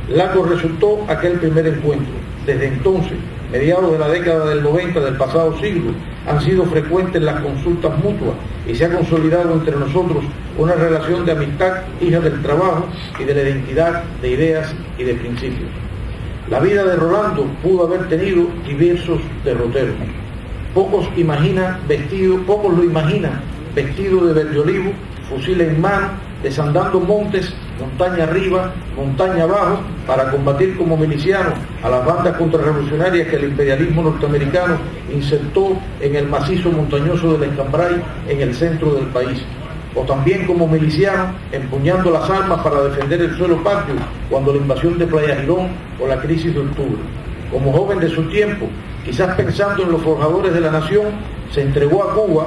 Speaker 5: Largo resultó aquel primer encuentro. Desde entonces, mediados de la década del 90 del pasado siglo, han sido frecuentes las consultas mutuas y se ha consolidado entre nosotros una relación de amistad hija del trabajo y de la identidad de ideas y de principios. La vida de Rolando pudo haber tenido diversos derroteros. Pocos lo imaginan vestido de verde olivo, fusil en mano, desandando montes, montaña arriba, montaña abajo, para combatir como miliciano a las bandas contrarrevolucionarias que el imperialismo norteamericano insertó en el macizo montañoso del Escambray en el centro del país. O también como miliciano, empuñando las armas para defender el suelo patrio cuando la invasión de Playa Girón o la crisis de octubre. Como joven de su tiempo, quizás pensando en los forjadores de la nación, se entregó a Cuba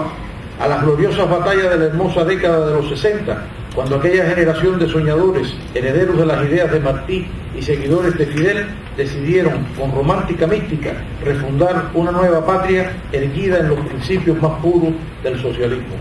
Speaker 5: a las gloriosas batallas de la hermosa década de los 60, cuando aquella generación de soñadores, herederos de las ideas de Martí y seguidores de Fidel, decidieron, con romántica mística, refundar una nueva patria erguida en los principios más puros del socialismo.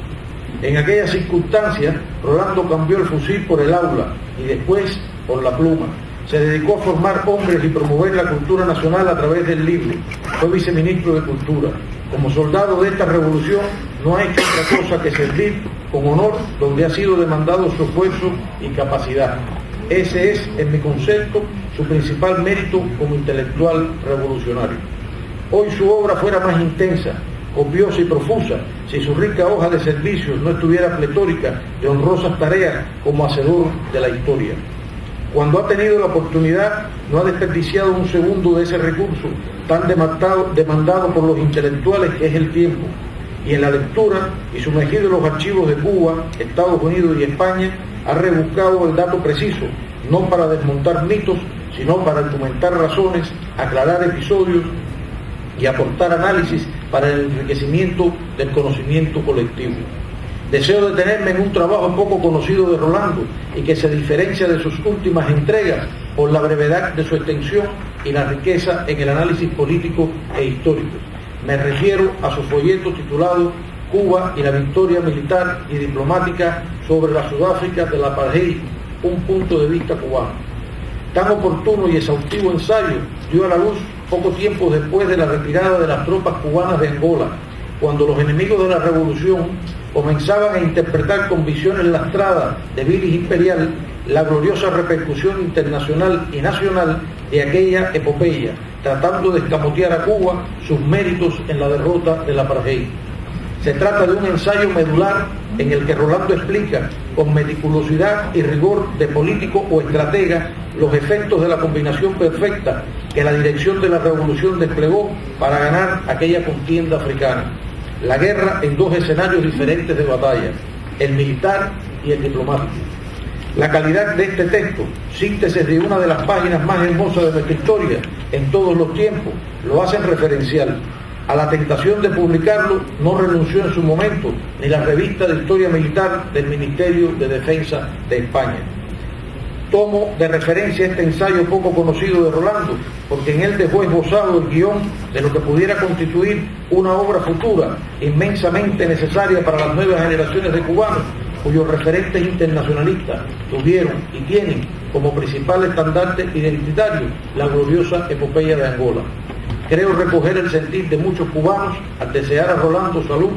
Speaker 5: En aquellas circunstancias, Rolando cambió el fusil por el aula y después por la pluma. Se dedicó a formar hombres y promover la cultura nacional a través del libro. Fue viceministro de Cultura. Como soldado de esta revolución, no ha hecho otra cosa que servir con honor donde ha sido demandado su esfuerzo y capacidad. Ese es, en mi concepto, su principal mérito como intelectual revolucionario. Hoy su obra fuera más intensa, copiosa y profusa, si su rica hoja de servicios no estuviera pletórica de honrosas tareas como hacedor de la historia. Cuando ha tenido la oportunidad, no ha desperdiciado un segundo de ese recurso tan demandado por los intelectuales que es el tiempo. Y en la lectura y sumergido en los archivos de Cuba, Estados Unidos y España, ha rebuscado el dato preciso, no para desmontar mitos, sino para argumentar razones, aclarar episodios y aportar análisis para el enriquecimiento del conocimiento colectivo. Deseo detenerme en un trabajo poco conocido de Rolando y que se diferencia de sus últimas entregas por la brevedad de su extensión y la riqueza en el análisis político e histórico. Me refiero a su folleto titulado Cuba y la victoria militar y diplomática sobre la Sudáfrica del apartheid, un punto de vista cubano. Tan oportuno y exhaustivo ensayo dio a la luz poco tiempo después de la retirada de las tropas cubanas de Angola, cuando los enemigos de la revolución comenzaban a interpretar con visiones lastradas de bilis imperial la gloriosa repercusión internacional y nacional de aquella epopeya, tratando de escamotear a Cuba sus méritos en la derrota del apartheid. Se trata de un ensayo medular en el que Rolando explica con meticulosidad y rigor de político o estratega los efectos de la combinación perfecta que la dirección de la revolución desplegó para ganar aquella contienda africana. La guerra en dos escenarios diferentes de batalla, el militar y el diplomático. La calidad de este texto, síntesis de una de las páginas más hermosas de nuestra historia en todos los tiempos, lo hacen referencial. A la tentación de publicarlo no renunció en su momento ni la revista de Historia Militar del Ministerio de Defensa de España. Tomo de referencia este ensayo poco conocido de Rolando, porque en él dejó esbozado el guión de lo que pudiera constituir una obra futura inmensamente necesaria para las nuevas generaciones de cubanos, cuyos referentes internacionalistas tuvieron y tienen como principal estandarte identitario la gloriosa epopeya de Angola. Creo recoger el sentir de muchos cubanos al desear a Rolando salud,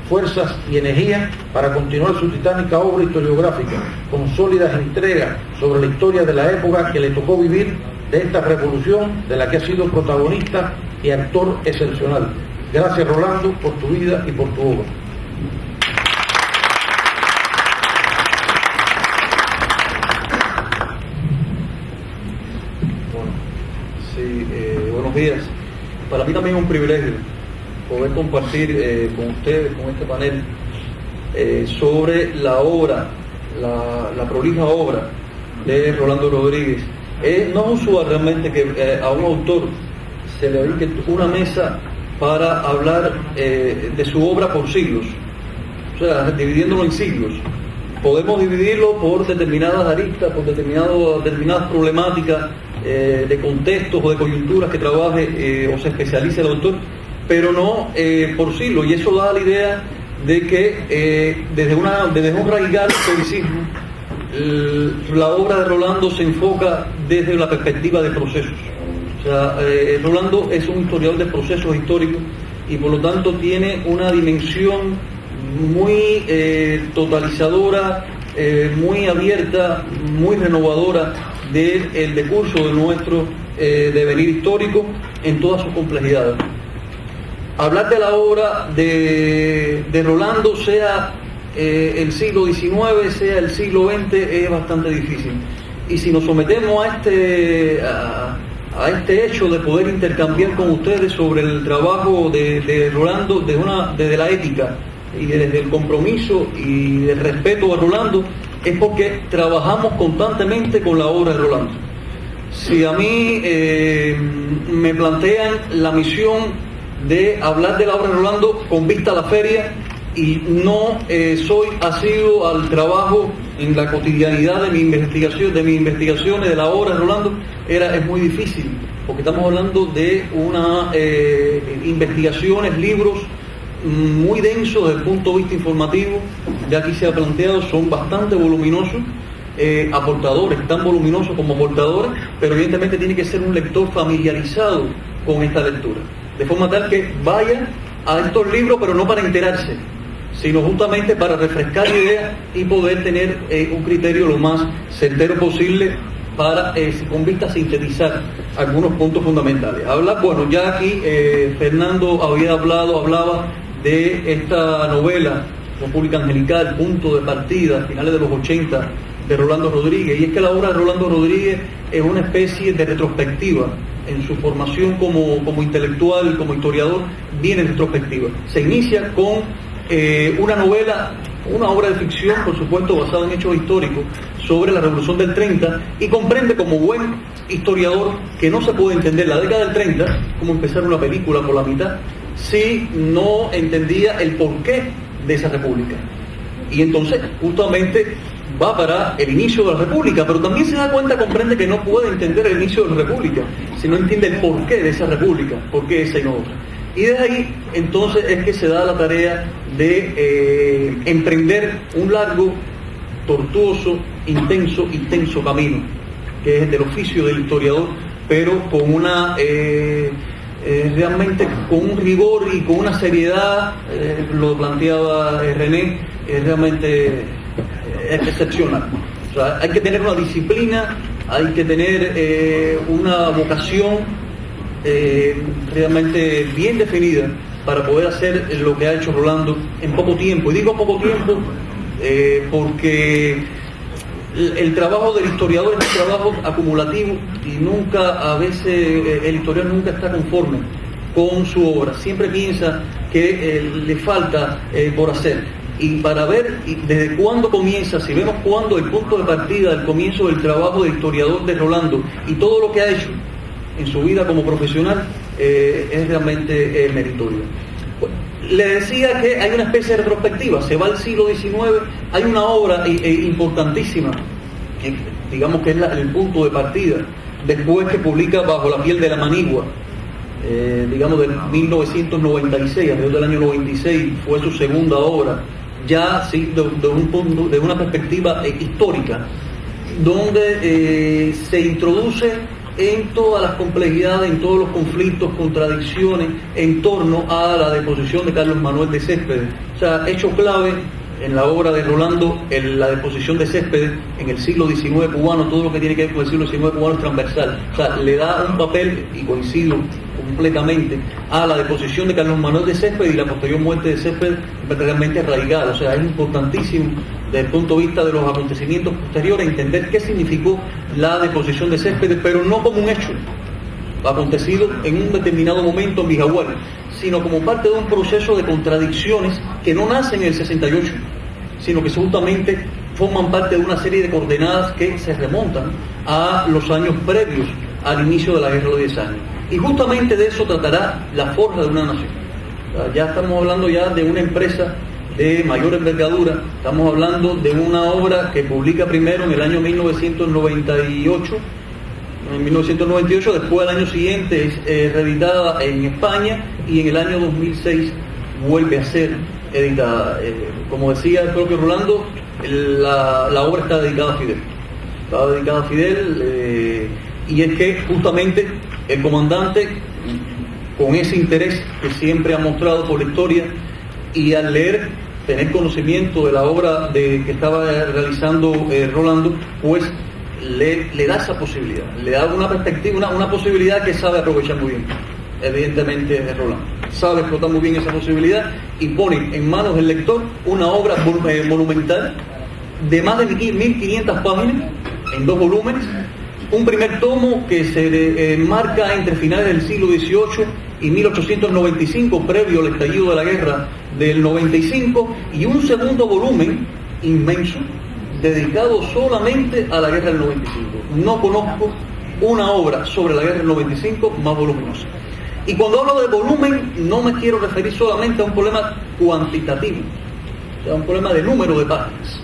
Speaker 5: fuerzas y energía para continuar su titánica obra historiográfica, con sólidas entregas sobre la historia de la época que le tocó vivir, de esta revolución de la que ha sido protagonista y actor excepcional. Gracias, Rolando, por tu vida y por tu obra.
Speaker 6: Buenos días. Para mí también es un privilegio poder compartir con ustedes, con este panel, sobre la obra, la prolija obra de Rolando Rodríguez. No es usual realmente que a un autor se le dedique una mesa para hablar de su obra por siglos, o sea, dividiéndolo en siglos. Podemos dividirlo por determinadas aristas, por determinadas problemáticas de contextos o de coyunturas que trabaje o se especialice el autor, pero no por siglos, y eso da la idea de que desde un radical historicismo la obra de Rolando se enfoca desde la perspectiva de procesos. O sea, Rolando es un historiador de procesos históricos y por lo tanto tiene una dimensión muy totalizadora, muy abierta, muy renovadora del decurso de nuestro devenir histórico en todas sus complejidades. Hablar de la obra de Rolando, sea el siglo XIX, sea el siglo XX, es bastante difícil. Y si nos sometemos a este hecho de poder intercambiar con ustedes sobre el trabajo de Rolando desde la ética y desde el compromiso y el respeto a Rolando, es porque trabajamos constantemente con la obra de Rolando. Si a mí me plantean la misión de hablar de la obra de Rolando con vista a la feria y no soy asiduo al trabajo en la cotidianidad de mis investigaciones de la obra de Rolando, es muy difícil, porque estamos hablando de investigaciones, libros muy densos desde el punto de vista informativo. Ya aquí se ha planteado, son bastante voluminosos, aportadores, tan voluminosos como aportadores, pero evidentemente tiene que ser un lector familiarizado con esta lectura, de forma tal que vaya a estos libros, pero no para enterarse, sino justamente para refrescar ideas y poder tener un criterio lo más certero posible para, con vista a sintetizar algunos puntos fundamentales. Ya aquí Fernando hablaba de esta novela, República Angelical, punto de partida, finales de los 80, de Rolando Rodríguez, y es que la obra de Rolando Rodríguez es una especie de retrospectiva. En su formación como intelectual, como historiador, viene retrospectiva. Se inicia con una novela, una obra de ficción, por supuesto, basada en hechos históricos, sobre la Revolución del 30, y comprende como buen historiador que no se puede entender la década del 30 como empezar una película por la mitad, si no entendía el porqué de esa república. Y entonces, justamente, va para el inicio de la república, pero también se da cuenta, comprende que no puede entender el inicio de la república si no entiende el porqué de esa república, por qué esa y no otra. Y desde ahí entonces es que se da la tarea de emprender un largo, tortuoso, intenso camino, que es el del oficio del historiador, pero con una realmente con un rigor y con una seriedad, lo planteaba René, realmente es excepcional. O sea, hay que tener una disciplina, hay que tener una vocación realmente bien definida para poder hacer lo que ha hecho Rolando en poco tiempo. Y digo poco tiempo porque el trabajo del historiador es un trabajo acumulativo y nunca, a veces, el historiador nunca está conforme con su obra. Siempre piensa que le falta por hacer. Y para ver desde cuándo comienza, si vemos cuándo el punto de partida, el comienzo del trabajo de historiador de Rolando y todo lo que ha hecho en su vida como profesional, es realmente meritoria. Le decía que hay una especie de retrospectiva, se va al siglo XIX, hay una obra importantísima, digamos que es el punto de partida, después que publica Bajo la piel de la manigua, digamos del 1996, alrededor del año 96, fue su segunda obra, ya sí, de una perspectiva histórica, donde se introduce en todas las complejidades, en todos los conflictos, contradicciones en torno a la deposición de Carlos Manuel de Céspedes. O sea, hecho clave en la obra de Rolando, la deposición de Céspedes en el siglo XIX cubano, todo lo que tiene que ver con el siglo XIX cubano es transversal. O sea, le da un papel, y coincido completamente, a la deposición de Carlos Manuel de Céspedes y la posterior muerte de Céspedes realmente arraigada. O sea, es importantísimo desde el punto de vista de los acontecimientos posteriores entender qué significó la deposición de Céspedes, pero no como un hecho acontecido en un determinado momento en Vijagual, sino como parte de un proceso de contradicciones que no nacen en el 68, sino que justamente forman parte de una serie de coordenadas que se remontan a los años previos al inicio de la Guerra de los 10 años. Y justamente de eso tratará La forja de una nación. Ya estamos hablando ya de una empresa de mayor envergadura, estamos hablando de una obra que publica primero en el año 1998, después al año siguiente es reeditada en España y en el año 2006 vuelve a ser editada. Como decía el propio Rolando, la obra está dedicada a Fidel, y es que justamente el comandante, con ese interés que siempre ha mostrado por la historia, y al leer, tener conocimiento de la obra que estaba realizando Rolando, pues le da esa posibilidad, le da una perspectiva, una posibilidad que sabe aprovechar muy bien. Evidentemente Rolando sabe explotar muy bien esa posibilidad y pone en manos del lector una obra monumental de más de 1500 páginas en 2 volúmenes, un primer tomo que se enmarca entre finales del siglo XVIII y 1895, previo al estallido de la guerra del 95, y un segundo volumen inmenso dedicado solamente a la guerra del 95. No conozco una obra sobre la guerra del 95 más voluminosa. Y cuando hablo de volumen, no me quiero referir solamente a un problema cuantitativo, o sea, un problema de número de páginas,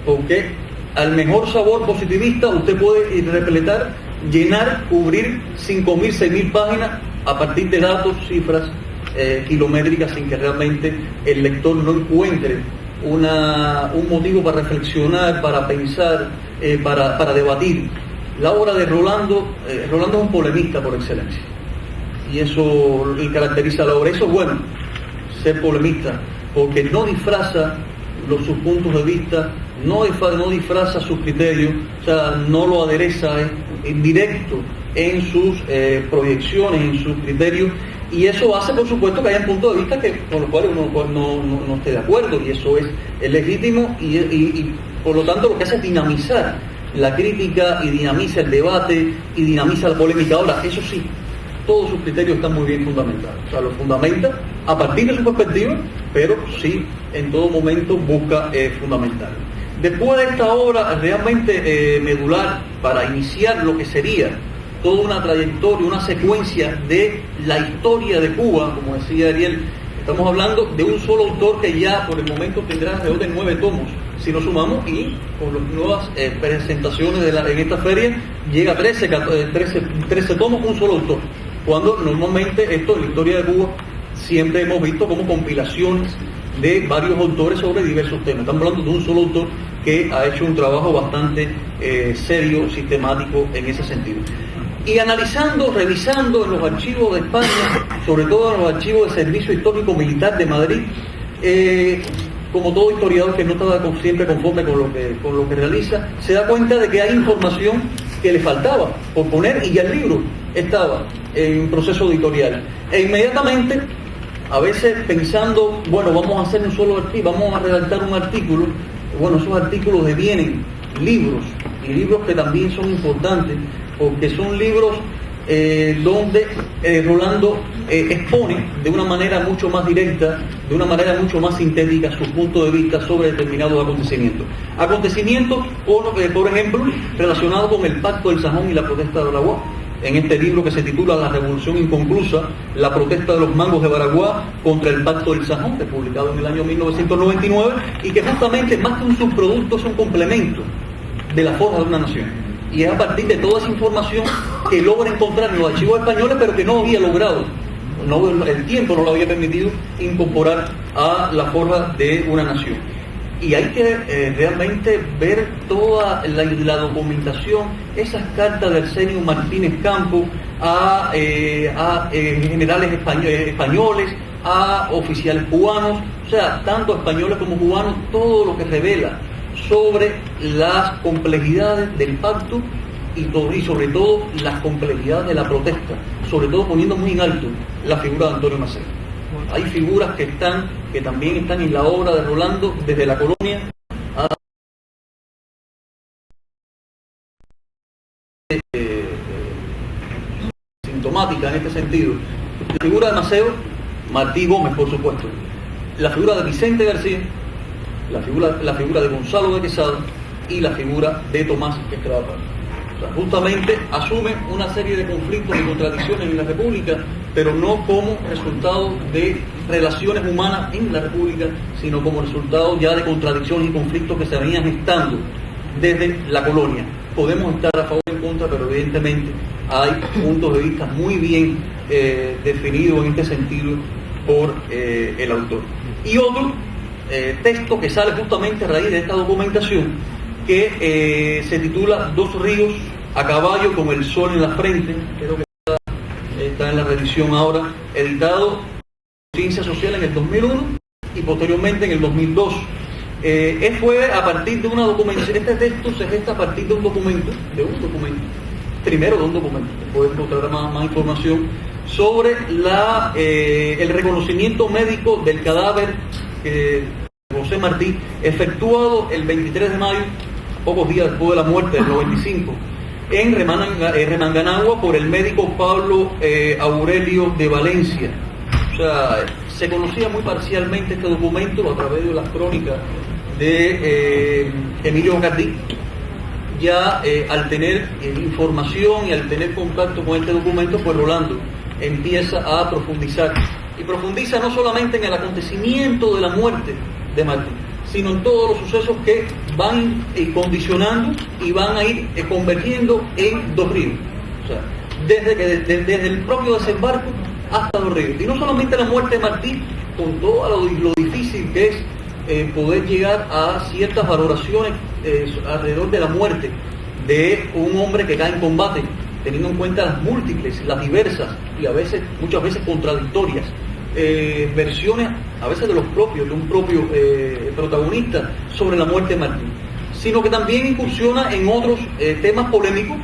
Speaker 6: porque al mejor sabor positivista usted puede repletar, llenar, cubrir 5.000, 6.000 páginas a partir de datos, cifras kilométricas, sin que realmente el lector no encuentre un motivo para reflexionar, para pensar, para debatir. La obra de Rolando es un polemista por excelencia, y eso caracteriza la obra. Eso es bueno, ser polemista, porque no disfraza sus puntos de vista, no disfraza sus criterios, o sea, no lo adereza en directo en sus proyecciones, en sus criterios, y eso hace, por supuesto, que haya puntos de vista con los cuales uno no esté de acuerdo, y eso es legítimo, y por lo tanto lo que hace es dinamizar la crítica, y dinamiza el debate, y dinamiza la polémica. Ahora, eso sí, todos sus criterios están muy bien fundamentados, o sea, los fundamenta a partir de su perspectiva, pero sí, en todo momento busca fundamentar. Después de esta obra realmente medular para iniciar lo que sería toda una trayectoria, una secuencia de la historia de Cuba, como decía Ariel, estamos hablando de un solo autor que ya por el momento tendrá alrededor de 9 tomos, si nos sumamos, y con las nuevas presentaciones en esta feria llega a 13 tomos, un solo autor, cuando normalmente esto en la historia de Cuba siempre hemos visto como compilaciones de varios autores sobre diversos temas. Estamos hablando de un solo autor que ha hecho un trabajo bastante serio, sistemático en ese sentido. Y analizando, revisando en los archivos de España, sobre todo en los archivos del Servicio Histórico Militar de Madrid, como todo historiador que no está siempre conforme con lo que realiza, se da cuenta de que hay información que le faltaba por poner, y ya el libro estaba en proceso editorial. E inmediatamente, a veces pensando, bueno, vamos a hacer un solo artículo, vamos a redactar un artículo, bueno, esos artículos devienen libros, y libros que también son importantes, porque son libros donde Rolando expone de una manera mucho más directa, de una manera mucho más sintética, su punto de vista sobre determinados acontecimientos. Acontecimientos, por ejemplo, relacionados con el Pacto del Sajón y la protesta de Aragua, en este libro que se titula La Revolución Inconclusa, la protesta de los mangos de Baraguá contra el Pacto del Sajón, que publicado en el año 1999, y que justamente más que un subproducto es un complemento de la forja de una nación. Y es a partir de toda esa información que logra encontrar en los archivos españoles, pero que no había logrado, el tiempo no lo había permitido incorporar a la forja de una nación. Y hay que realmente ver toda la documentación, esas cartas de Arsenio Martínez Campos a generales españoles, a oficiales cubanos, o sea, tanto españoles como cubanos, todo lo que revela sobre las complejidades del pacto y sobre todo las complejidades de la protesta, sobre todo poniendo muy en alto la figura de Antonio Maceo. Hay figuras que también están en la obra de Rolando desde la colonia a sintomática en este sentido. La figura de Maceo, Martí Gómez, por supuesto, la figura de Vicente García, la figura de Gonzalo de Quesada y la figura de Tomás Estrada Parra. O sea, justamente asume una serie de conflictos y contradicciones en la República, pero no como resultado de relaciones humanas en la República, sino como resultado ya de contradicciones y conflictos que se venían gestando desde la colonia. Podemos estar a favor o en contra, pero evidentemente hay puntos de vista muy bien definidos en este sentido por el autor. Y otro texto que sale justamente a raíz de esta documentación, que se titula Dos ríos a caballo con el sol en la frente, creo que está en la reedición ahora, editado Ciencia Social en el 2001 y posteriormente en el 2002. Fue a partir de una documentación, este texto se gesta a partir de un documento, primero de un documento, después encontrar más información sobre el reconocimiento médico del cadáver de José Martí, efectuado el 23 de mayo, pocos días después de la muerte del 95, en Remanganagua por el médico Pablo Aurelio de Valencia. O sea, se conocía muy parcialmente este documento a través de las crónicas de Emilio Gardí. Ya al tener información y al tener contacto con este documento, pues Rolando empieza a profundizar. Y profundiza no solamente en el acontecimiento de la muerte de Martí, sino en todos los sucesos que van condicionando y van a ir convergiendo en Dos Ríos. O sea, desde el propio desembarco hasta Dos Ríos. Y no solamente la muerte de Martí, con todo lo difícil que es poder llegar a ciertas valoraciones alrededor de la muerte de un hombre que cae en combate, teniendo en cuenta las múltiples, las diversas y muchas veces contradictorias versiones, a veces de un propio protagonista sobre la muerte de Martí, sino que también incursiona en otros temas polémicos,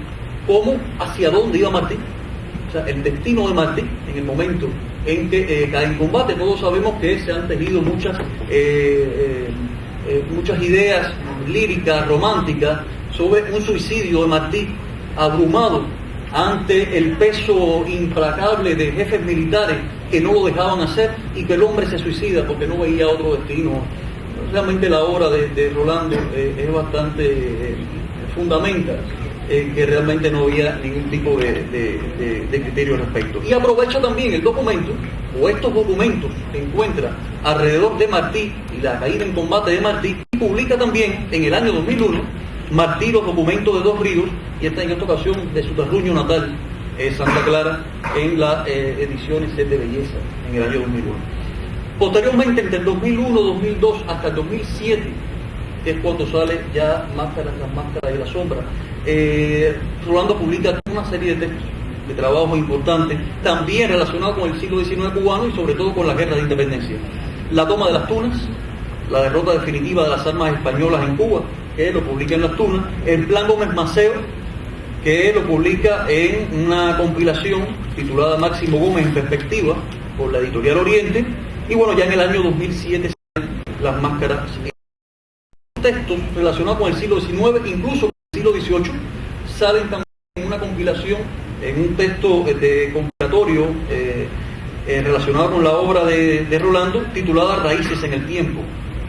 Speaker 6: como hacia dónde iba Martí, o sea, el destino de Martí en el momento en que cae en combate. Todos sabemos que se han tejido muchas ideas líricas, románticas, sobre un suicidio de Martí, abrumado ante el peso implacable de jefes militares que no lo dejaban hacer, y que el hombre se suicida porque no veía otro destino. Realmente la obra de Rolando es bastante fundamenta que realmente no había ningún tipo de criterio al respecto. Y aprovecha también el documento, o estos documentos que encuentra alrededor de Martí y la caída en combate de Martí, y publica también en el año 2001 Martí, los documentos de Dos Ríos, y esta en esta ocasión de su terruño natal, Santa Clara, en la edición Sed de Belleza, en el año 2001. Posteriormente, entre el 2001, 2002 hasta el 2007, que es cuando sale ya Las Máscaras de la Sombra, Rolando publica una serie de textos, de trabajos importantes, también relacionados con el siglo XIX cubano y sobre todo con la guerra de independencia. La toma de las Tunas, la derrota definitiva de las armas españolas en Cuba, que lo publica en Las Tunas, el Plan Gómez Maceo, que lo publica en una compilación titulada Máximo Gómez en Perspectiva, por la editorial Oriente, y bueno, ya en el año 2007 salen Las Máscaras. Textos relacionados con el siglo XIX, incluso con el siglo XVIII, salen también en una compilación, en un texto compilatorio relacionado con la obra de Rolando, titulada Raíces en el Tiempo,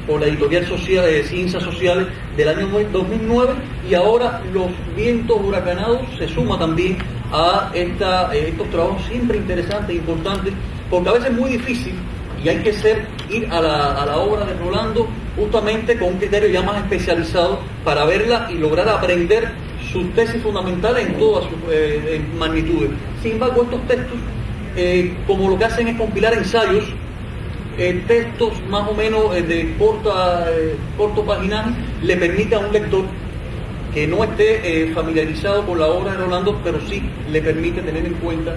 Speaker 6: por la editorial Ciencias Sociales del año 2009, y ahora Los Vientos Huracanados se suma también a estos trabajos siempre interesantes e importantes, porque a veces es muy difícil y hay que ir a la obra de Rolando justamente con un criterio ya más especializado para verla y lograr aprender sus tesis fundamentales en todas sus magnitudes. Sin embargo, estos textos, como lo que hacen es compilar ensayos, textos más o menos de corto paginaje, le permite a un lector que no esté familiarizado con la obra de Rolando, pero sí le permite tener en cuenta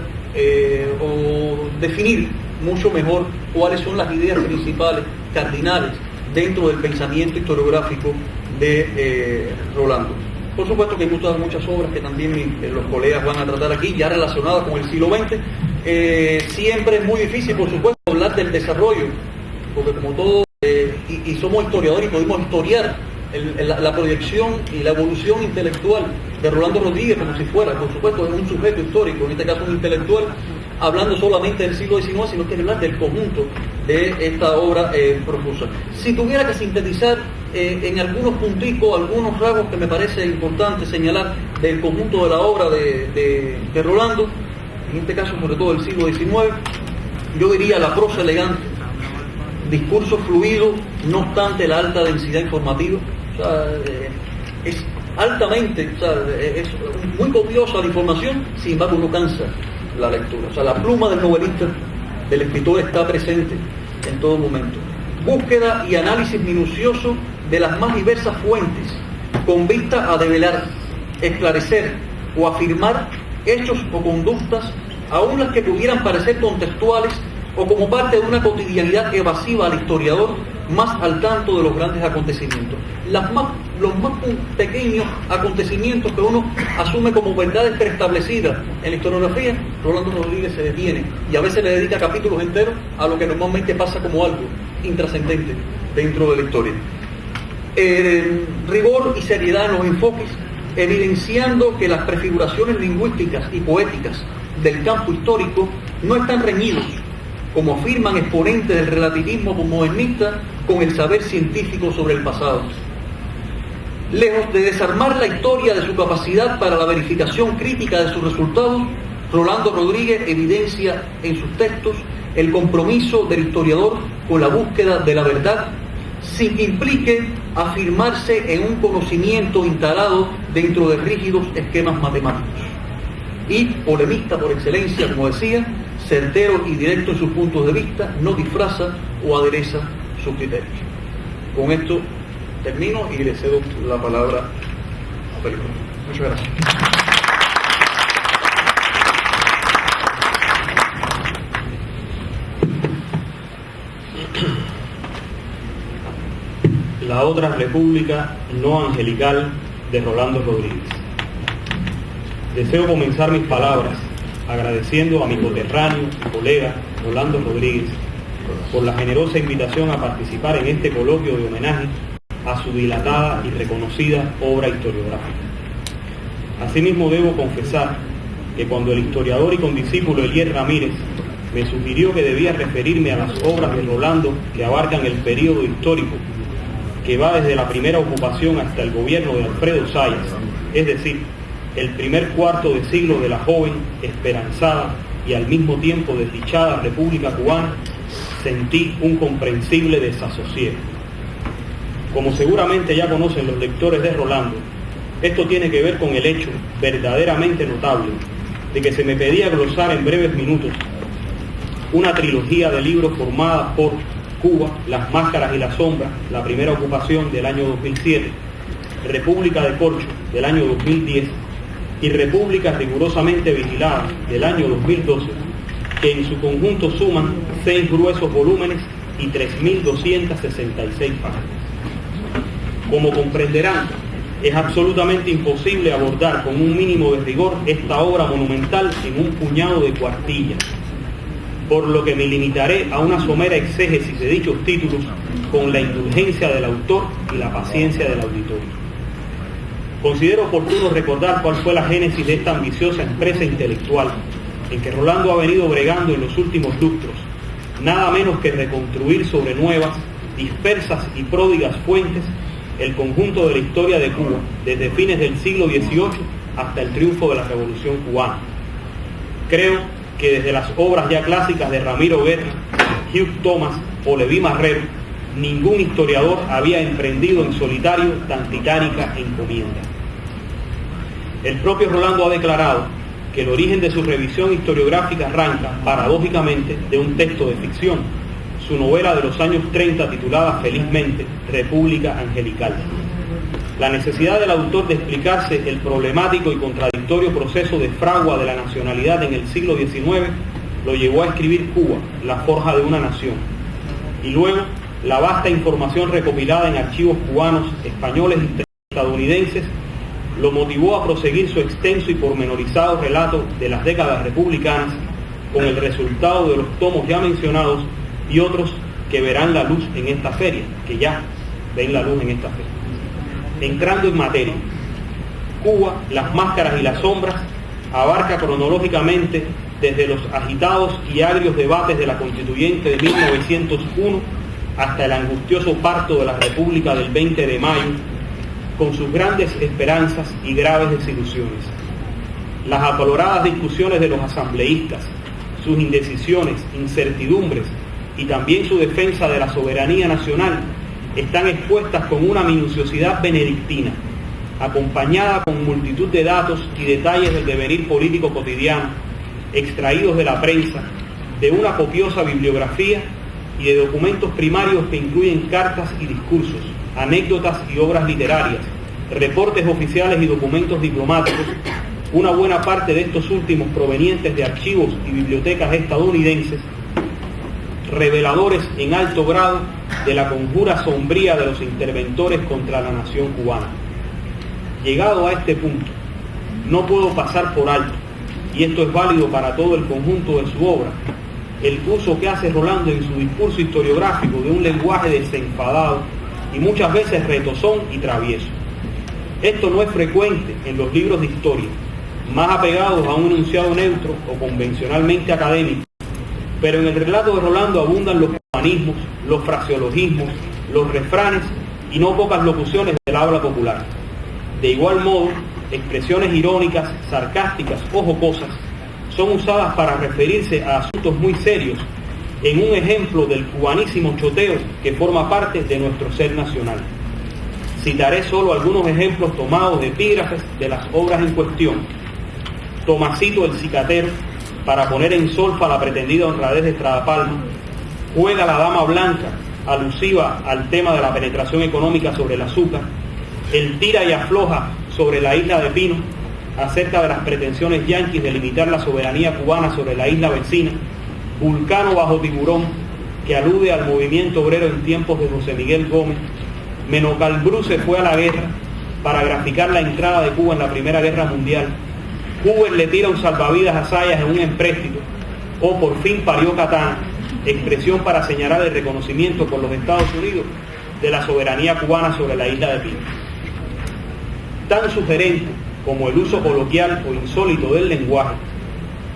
Speaker 6: o definir mucho mejor cuáles son las ideas principales, cardinales, dentro del pensamiento historiográfico de Rolando. Por supuesto que hay muchas obras que también los colegas van a tratar aquí, ya relacionadas con el siglo XX. Siempre es muy difícil, por supuesto, hablar del desarrollo, porque como todos, y somos historiadores y podemos historiar la proyección y la evolución intelectual de Rolando Rodríguez como si fuera, por supuesto, un sujeto histórico, en este caso un intelectual, hablando solamente del siglo XIX, sino que hablar del conjunto de esta obra profusa. Si tuviera que sintetizar en algunos punticos, algunos rasgos que me parece importante señalar del conjunto de la obra de Rolando, en este caso sobre todo del siglo XIX, yo diría la prosa elegante, discurso fluido, no obstante la alta densidad informativa. O sea, es altamente, o sea, es muy copiosa la información, sin embargo no cansa la lectura. O sea, la pluma del novelista, del escritor, está presente en todo momento. Búsqueda y análisis minucioso de las más diversas fuentes, con vista a develar, esclarecer o afirmar hechos o conductas, aun las que pudieran parecer contextuales o como parte de una cotidianidad evasiva al historiador más al tanto de los grandes acontecimientos. Los más pequeños acontecimientos que uno asume como verdades preestablecidas en la historiografía, Rolando Rodríguez se detiene y a veces le dedica capítulos enteros a lo que normalmente pasa como algo intrascendente dentro de la historia. Rigor y seriedad en los enfoques, evidenciando que las prefiguraciones lingüísticas y poéticas del campo histórico no están reñidos, como afirman exponentes del relativismo modernista, con el saber científico sobre el pasado. Lejos de desarmar la historia de su capacidad para la verificación crítica de sus resultados, Rolando Rodríguez evidencia en sus textos el compromiso del historiador con la búsqueda de la verdad, sin que implique afirmarse en un conocimiento instalado dentro de rígidos esquemas matemáticos. Y polemista por excelencia, como decía, certero y directo en sus puntos de vista, no disfraza o adereza sus criterios. Con esto termino y le cedo la palabra a Felipe. Muchas gracias.
Speaker 1: La otra república no angelical de Rolando Rodríguez. Deseo comenzar mis palabras agradeciendo a mi coterráneo y colega Rolando Rodríguez por la generosa invitación a participar en este coloquio de homenaje a su dilatada y reconocida obra historiográfica. Asimismo debo confesar que cuando el historiador y condiscípulo Elier Ramírez me sugirió que debía referirme a las obras de Rolando que abarcan el período histórico que va desde la primera ocupación hasta el gobierno de Alfredo Zayas, es decir, el primer cuarto de siglo de la joven, esperanzada y al mismo tiempo desdichada República Cubana, sentí un comprensible desasosiego. Como seguramente ya conocen los lectores de Rolando, esto tiene que ver con el hecho verdaderamente notable de que se me pedía glosar en breves minutos una trilogía de libros formada por Cuba, Las Máscaras y las Sombras, la primera ocupación del año 2007, República de Corcho del año 2010 y República rigurosamente vigilada del año 2012, que en su conjunto suman 6 gruesos volúmenes y 3.266 páginas. Como comprenderán, es absolutamente imposible abordar con un mínimo de rigor esta obra monumental en un puñado de cuartillas, por lo que me limitaré a una somera exégesis de dichos títulos con la indulgencia del autor y la paciencia del auditorio. Considero oportuno recordar cuál fue la génesis de esta ambiciosa empresa intelectual en que Rolando ha venido bregando en los últimos lustros, nada menos que reconstruir sobre nuevas, dispersas y pródigas fuentes el conjunto de la historia de Cuba, desde fines del siglo XVIII hasta el triunfo de la Revolución Cubana,
Speaker 7: Creo que desde las obras ya clásicas de Ramiro Guerra, Hugh Thomas o Leví Marrero, ningún historiador había emprendido en solitario tan titánica encomienda. El propio Rolando ha declarado que el origen de su revisión historiográfica arranca, paradójicamente, de un texto de ficción, su novela de los años 30 titulada felizmente República Angelical. La necesidad del autor de explicarse el problemático y contradictorio proceso de fragua de la nacionalidad en el siglo XIX lo llevó a escribir Cuba, la forja de una nación, y luego la vasta información recopilada en archivos cubanos, españoles y estadounidenses lo motivó a proseguir su extenso y pormenorizado relato de las décadas republicanas, con el resultado de los tomos ya mencionados y otros que verán la luz en esta feria, que ya ven la luz en esta feria. Entrando en materia, Cuba, las máscaras y las sombras, abarca cronológicamente desde los agitados y agrios debates de la Constituyente de 1901 hasta el angustioso parto de la República del 20 de mayo, con sus grandes esperanzas y graves desilusiones. Las acaloradas discusiones de los asambleístas, sus indecisiones, incertidumbres y también su defensa de la soberanía nacional están expuestas con una minuciosidad benedictina, acompañada con multitud de datos y detalles del devenir político cotidiano, extraídos de la prensa, de una copiosa bibliografía y de documentos primarios que incluyen cartas y discursos, anécdotas y obras literarias, reportes oficiales y documentos diplomáticos, una buena parte de estos últimos provenientes de archivos y bibliotecas estadounidenses, reveladores en alto grado de la conjura sombría de los interventores contra la nación cubana. Llegado a este punto, no puedo pasar por alto, y esto es válido para todo el conjunto de su obra, el uso que hace Rolando en su discurso historiográfico de un lenguaje desenfadado y muchas veces retozón y travieso. Esto no es frecuente en los libros de historia, más apegados a un enunciado neutro o convencionalmente académico, pero en el relato de Rolando abundan los humanismos, los fraseologismos, los refranes y no pocas locuciones del habla popular. De igual modo, expresiones irónicas, sarcásticas o jocosas son usadas para referirse a asuntos muy serios, en un ejemplo del cubanísimo choteo que forma parte de nuestro ser nacional. Citaré solo algunos ejemplos tomados de epígrafes de las obras en cuestión. Tomasito el Cicatero, para poner en solfa la pretendida honradez de Estrada Palma. Juega la Dama Blanca, alusiva al tema de la penetración económica sobre el azúcar. El tira y afloja sobre la isla de Pino, acerca de las pretensiones yanquis de limitar la soberanía cubana sobre la isla vecina. Vulcano bajo tiburón, que alude al movimiento obrero en tiempos de José Miguel Gómez. Menocalbrú se fue a la guerra, para graficar la entrada de Cuba en la Primera Guerra Mundial. Hoover le tira un salvavidas a Zayas en un empréstito. O por fin parió Katana, expresión para señalar el reconocimiento por los Estados Unidos de la soberanía cubana sobre la isla de Pino. Tan sugerente como el uso coloquial o insólito del lenguaje,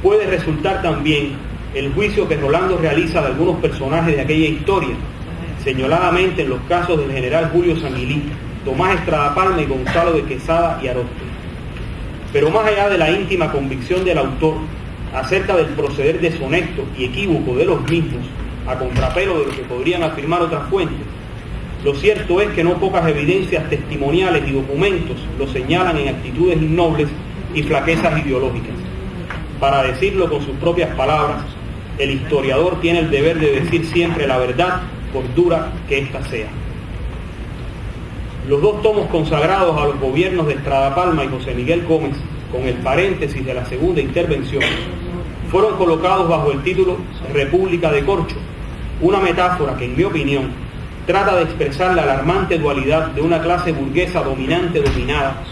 Speaker 7: puede resultar también el juicio que Rolando realiza de algunos personajes de aquella historia, señaladamente en los casos del general Julio Sanguilí, Tomás Estrada Palma y Gonzalo de Quesada y Aroste. Pero más allá de la íntima convicción del autor acerca del proceder deshonesto y equívoco de los mismos, a contrapelo de lo que podrían afirmar otras fuentes, lo cierto es que no pocas evidencias testimoniales y documentos lo señalan en actitudes innobles y flaquezas ideológicas. Para decirlo con sus propias palabras, el historiador tiene el deber de decir siempre la verdad, por dura que ésta sea. Los dos tomos consagrados a los gobiernos de Estrada Palma y José Miguel Gómez, con el paréntesis de la segunda intervención, fueron colocados bajo el título República de Corcho, una metáfora que, en mi opinión, trata de expresar la alarmante dualidad de una clase burguesa dominante-dominada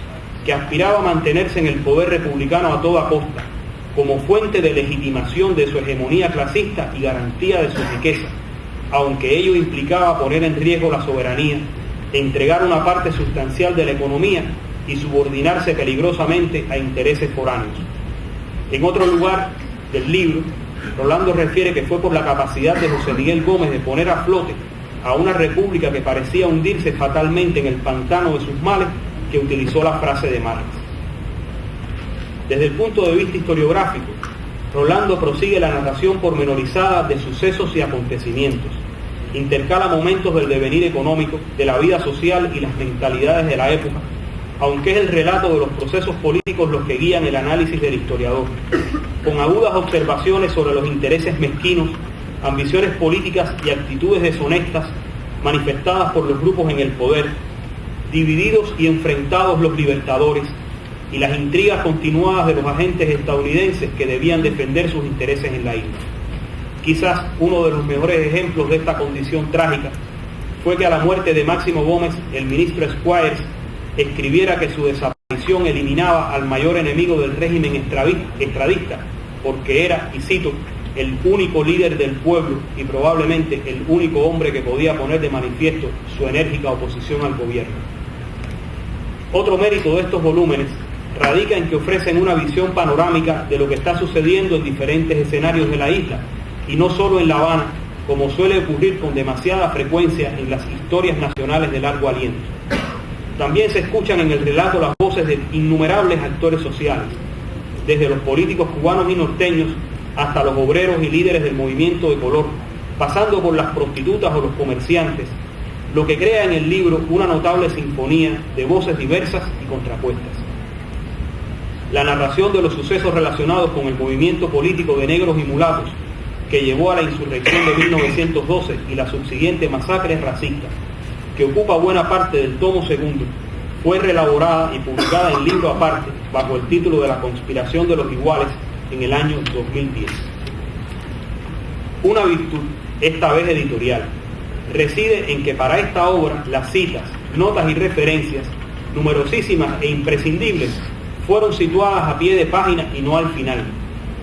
Speaker 7: que aspiraba a mantenerse en el poder republicano a toda costa, como fuente de legitimación de su hegemonía clasista y garantía de su riqueza, aunque ello implicaba poner en riesgo la soberanía, entregar una parte sustancial de la economía y subordinarse peligrosamente a intereses foráneos. En otro lugar del libro, Rolando refiere que fue por la capacidad de José Miguel Gómez de poner a flote a una república que parecía hundirse fatalmente en el pantano de sus males, que utilizó la frase de Marx. Desde el punto de vista historiográfico, Rolando prosigue la narración pormenorizada de sucesos y acontecimientos. Intercala momentos del devenir económico, de la vida social y las mentalidades de la época, aunque es el relato de los procesos políticos los que guían el análisis del historiador, con agudas observaciones sobre los intereses mezquinos, ambiciones políticas y actitudes deshonestas manifestadas por los grupos en el poder, divididos y enfrentados los libertadores, y las intrigas continuadas de los agentes estadounidenses que debían defender sus intereses en la isla. Quizás uno de los mejores ejemplos de esta condición trágica fue que a la muerte de Máximo Gómez, el ministro Squires escribiera que su desaparición eliminaba al mayor enemigo del régimen estradista, porque era, y cito, el único líder del pueblo y probablemente el único hombre que podía poner de manifiesto su enérgica oposición al gobierno. Otro mérito de estos volúmenes radica en que ofrecen una visión panorámica de lo que está sucediendo en diferentes escenarios de la isla, y no solo en La Habana, como suele ocurrir con demasiada frecuencia en las historias nacionales de largo aliento. También se escuchan en el relato las voces de innumerables actores sociales, desde los políticos cubanos y norteños hasta los obreros y líderes del movimiento de color, pasando por las prostitutas o los comerciantes, lo que crea en el libro una notable sinfonía de voces diversas y contrapuestas. La narración de los sucesos relacionados con el movimiento político de negros y mulatos que llevó a la insurrección de 1912 y la subsiguiente masacre racista, que ocupa buena parte del tomo segundo, fue reelaborada y publicada en libro aparte bajo el título de La conspiración de los iguales en el año 2010. Una virtud, esta vez editorial, reside en que para esta obra las citas, notas y referencias, numerosísimas e imprescindibles, fueron situadas a pie de página y no al final,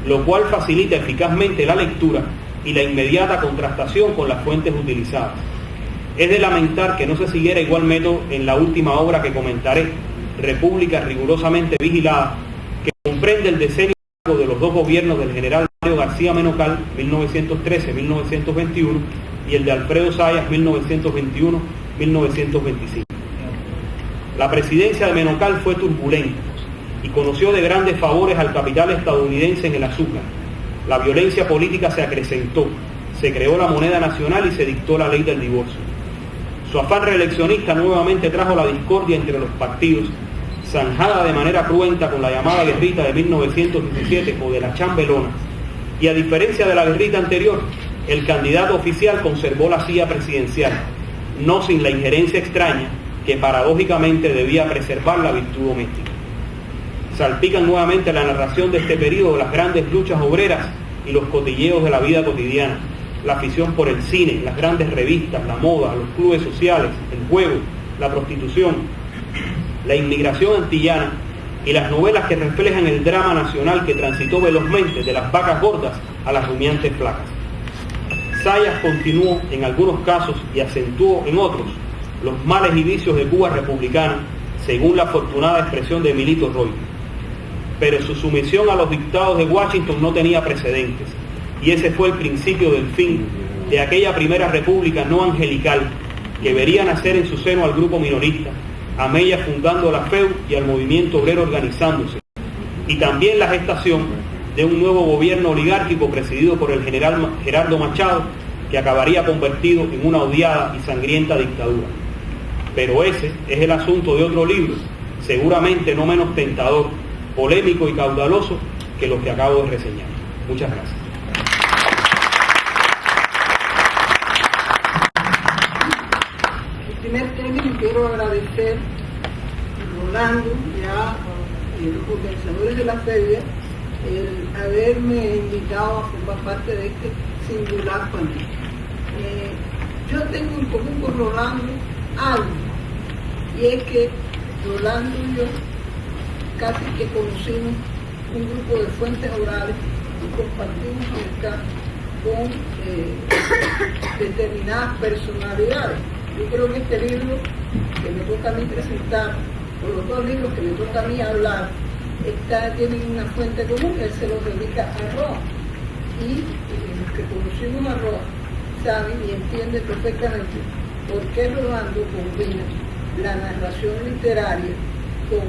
Speaker 7: lo cual facilita eficazmente la lectura y la inmediata contrastación con las fuentes utilizadas. Es de lamentar que no se siguiera igual método en la última obra que comentaré, República rigurosamente vigilada, que comprende el decenio de los dos gobiernos del general Mario García Menocal, 1913-1921, y el de Alfredo Zayas, 1921-1925. La presidencia de Menocal fue turbulenta y conoció de grandes favores al capital estadounidense en el azúcar. La violencia política se acrecentó, se creó la moneda nacional y se dictó la ley del divorcio. Su afán reeleccionista nuevamente trajo la discordia entre los partidos, zanjada de manera cruenta con la llamada guerrita de 1917 o de la chambelona, y a diferencia de la guerrita anterior, el candidato oficial conservó la silla presidencial, no sin la injerencia extraña que paradójicamente debía preservar la virtud doméstica. Salpican nuevamente la narración de este periodo las grandes luchas obreras y los cotilleos de la vida cotidiana, la afición por el cine, las grandes revistas, la moda, los clubes sociales, el juego, la prostitución, la inmigración antillana y las novelas que reflejan el drama nacional que transitó velozmente de las vacas gordas a las rumiantes flacas. Zayas continuó en algunos casos y acentuó en otros los males y vicios de Cuba republicana, según la afortunada expresión de Milito Roy. Pero su sumisión a los dictados de Washington no tenía precedentes, y ese fue el principio del fin de aquella primera república no angelical que vería nacer en su seno al grupo minorista, a Mella fundando la FEU y al movimiento obrero organizándose, y también la gestación de un nuevo gobierno oligárquico presidido por el general Gerardo Machado, que acabaría convertido en una odiada y sangrienta dictadura. Pero ese es el asunto de otro libro, seguramente no menos tentador, polémico y caudaloso que los que acabo de reseñar. Muchas gracias.
Speaker 8: En primer término quiero agradecer a Rolando y a los organizadores de la feria el haberme invitado a formar parte de este singular panel. Yo tengo en común con Rolando algo, y es que Rolando y yo casi que conocimos un grupo de fuentes orales y compartimos acá con determinadas personalidades. Yo creo que este libro que me toca a mí presentar, o los dos libros que me toca a mí hablar, tienen una fuente común, que él se los dedica a Roa. Y los que conocimos a Roa saben y entienden perfectamente por qué Rolando combina la narración literaria con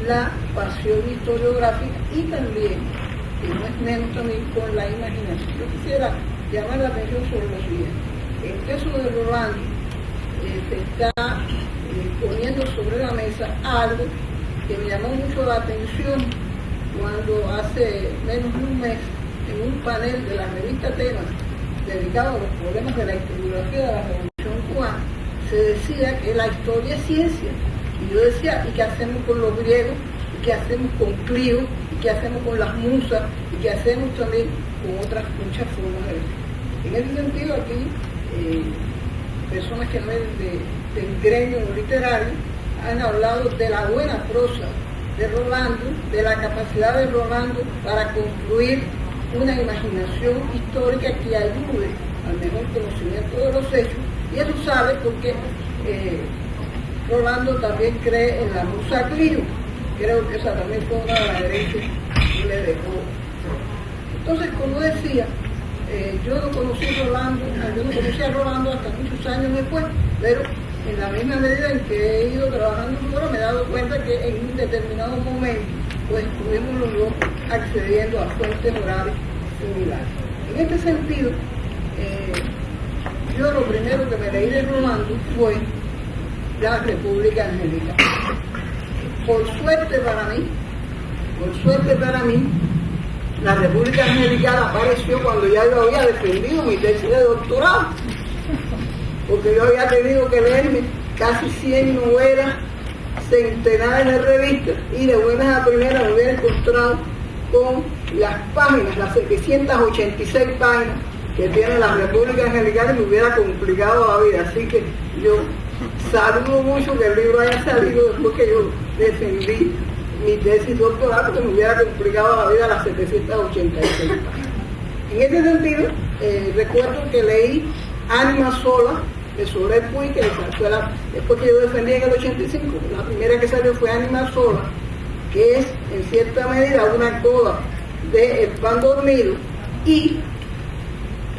Speaker 8: la pasión historiográfica y también y no es menos también con la imaginación. Yo quisiera llamar la atención sobre lo siguiente. En el caso de Rolando, se está poniendo sobre la mesa algo que me llamó mucho la atención cuando hace menos de un mes, en un panel de la revista Temas, dedicado a los problemas de la historiografía de la Revolución Cubana, se decía que la historia es ciencia. Y yo decía, ¿y qué hacemos con los griegos? ¿Y qué hacemos con Clio? ¿Y qué hacemos con las musas? ¿Y qué hacemos también con otras muchas formas de vida? En ese sentido, aquí, personas que no es del gremio literario han hablado de la buena prosa de Rolando, de la capacidad de Rolando para construir una imaginación histórica que ayude al mejor conocimiento de los hechos, y eso sale porque Rolando también cree en la musa Clio. Creo que esa también fue una de las herencias que le dejó. Entonces, como decía, yo no conocí a Rolando hasta muchos años después, pero en la misma medida en que he ido trabajando ahora me he dado cuenta que en un determinado momento pues estuvimos los dos accediendo a fuentes orales similares. En este sentido, yo lo primero que me leí de Rolando fue La República Angelical. Por suerte para mí, La República Angelical apareció cuando ya yo había defendido mi tesis de doctorado, porque yo había tenido que leerme casi 100 novelas, centenares de revistas, y de buenas a primeras me hubiera encontrado con las páginas, las 786 páginas que tiene La República Angelical, y me hubiera complicado la vida. Así que yo saludo mucho que el libro haya salido después que yo defendí mi tesis doctoral, porque me hubiera complicado la vida las 786 páginas. En ese sentido, recuerdo que leí Ánima Sola de Soler Puig, que fue después que yo defendí en el 85, la primera que salió fue Ánima Sola, que es en cierta medida una coda de El Pan Dormido, y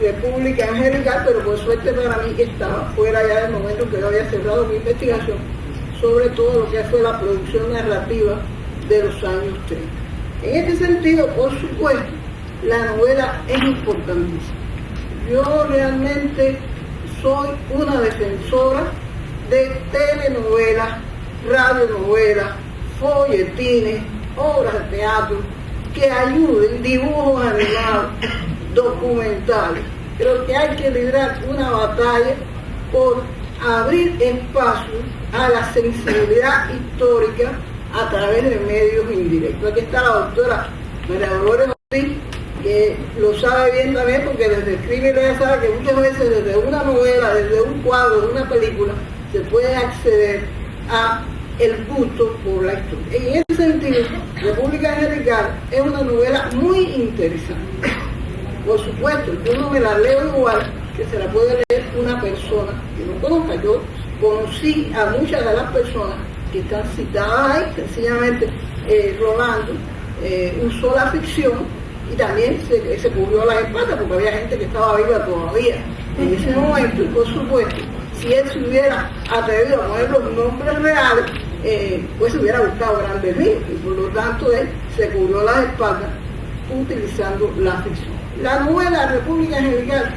Speaker 8: República Angelical, pero por suerte para mí estaba fuera ya del momento que yo había cerrado mi investigación sobre todo lo que fue la producción narrativa de los años 30. En este sentido, por supuesto, la novela es importantísima. Yo realmente soy una defensora de telenovelas, radionovelas, folletines, obras de teatro que ayuden, dibujos animados, documentales. Creo que hay que librar una batalla por abrir espacio a la sensibilidad histórica a través de medios indirectos. Aquí está la doctora María Dolores Ortiz, que lo sabe bien también, porque desde escribe ella sabe que muchas veces desde una novela, desde un cuadro, de una película, se puede acceder a el gusto por la historia. En ese sentido, República Angelical es una novela muy interesante. Por supuesto, yo no me la leo igual que se la puede leer una persona que no conozca. Yo conocí a muchas de las personas que están citadas ahí, sencillamente Rolando usó la ficción y también se cubrió las espaldas porque había gente que estaba viva todavía en ese momento, y por supuesto, si él se hubiera atrevido a poner los nombres reales, pues se hubiera buscado grandes líos, y por lo tanto él se cubrió las espaldas utilizando la ficción. La novela República Angelical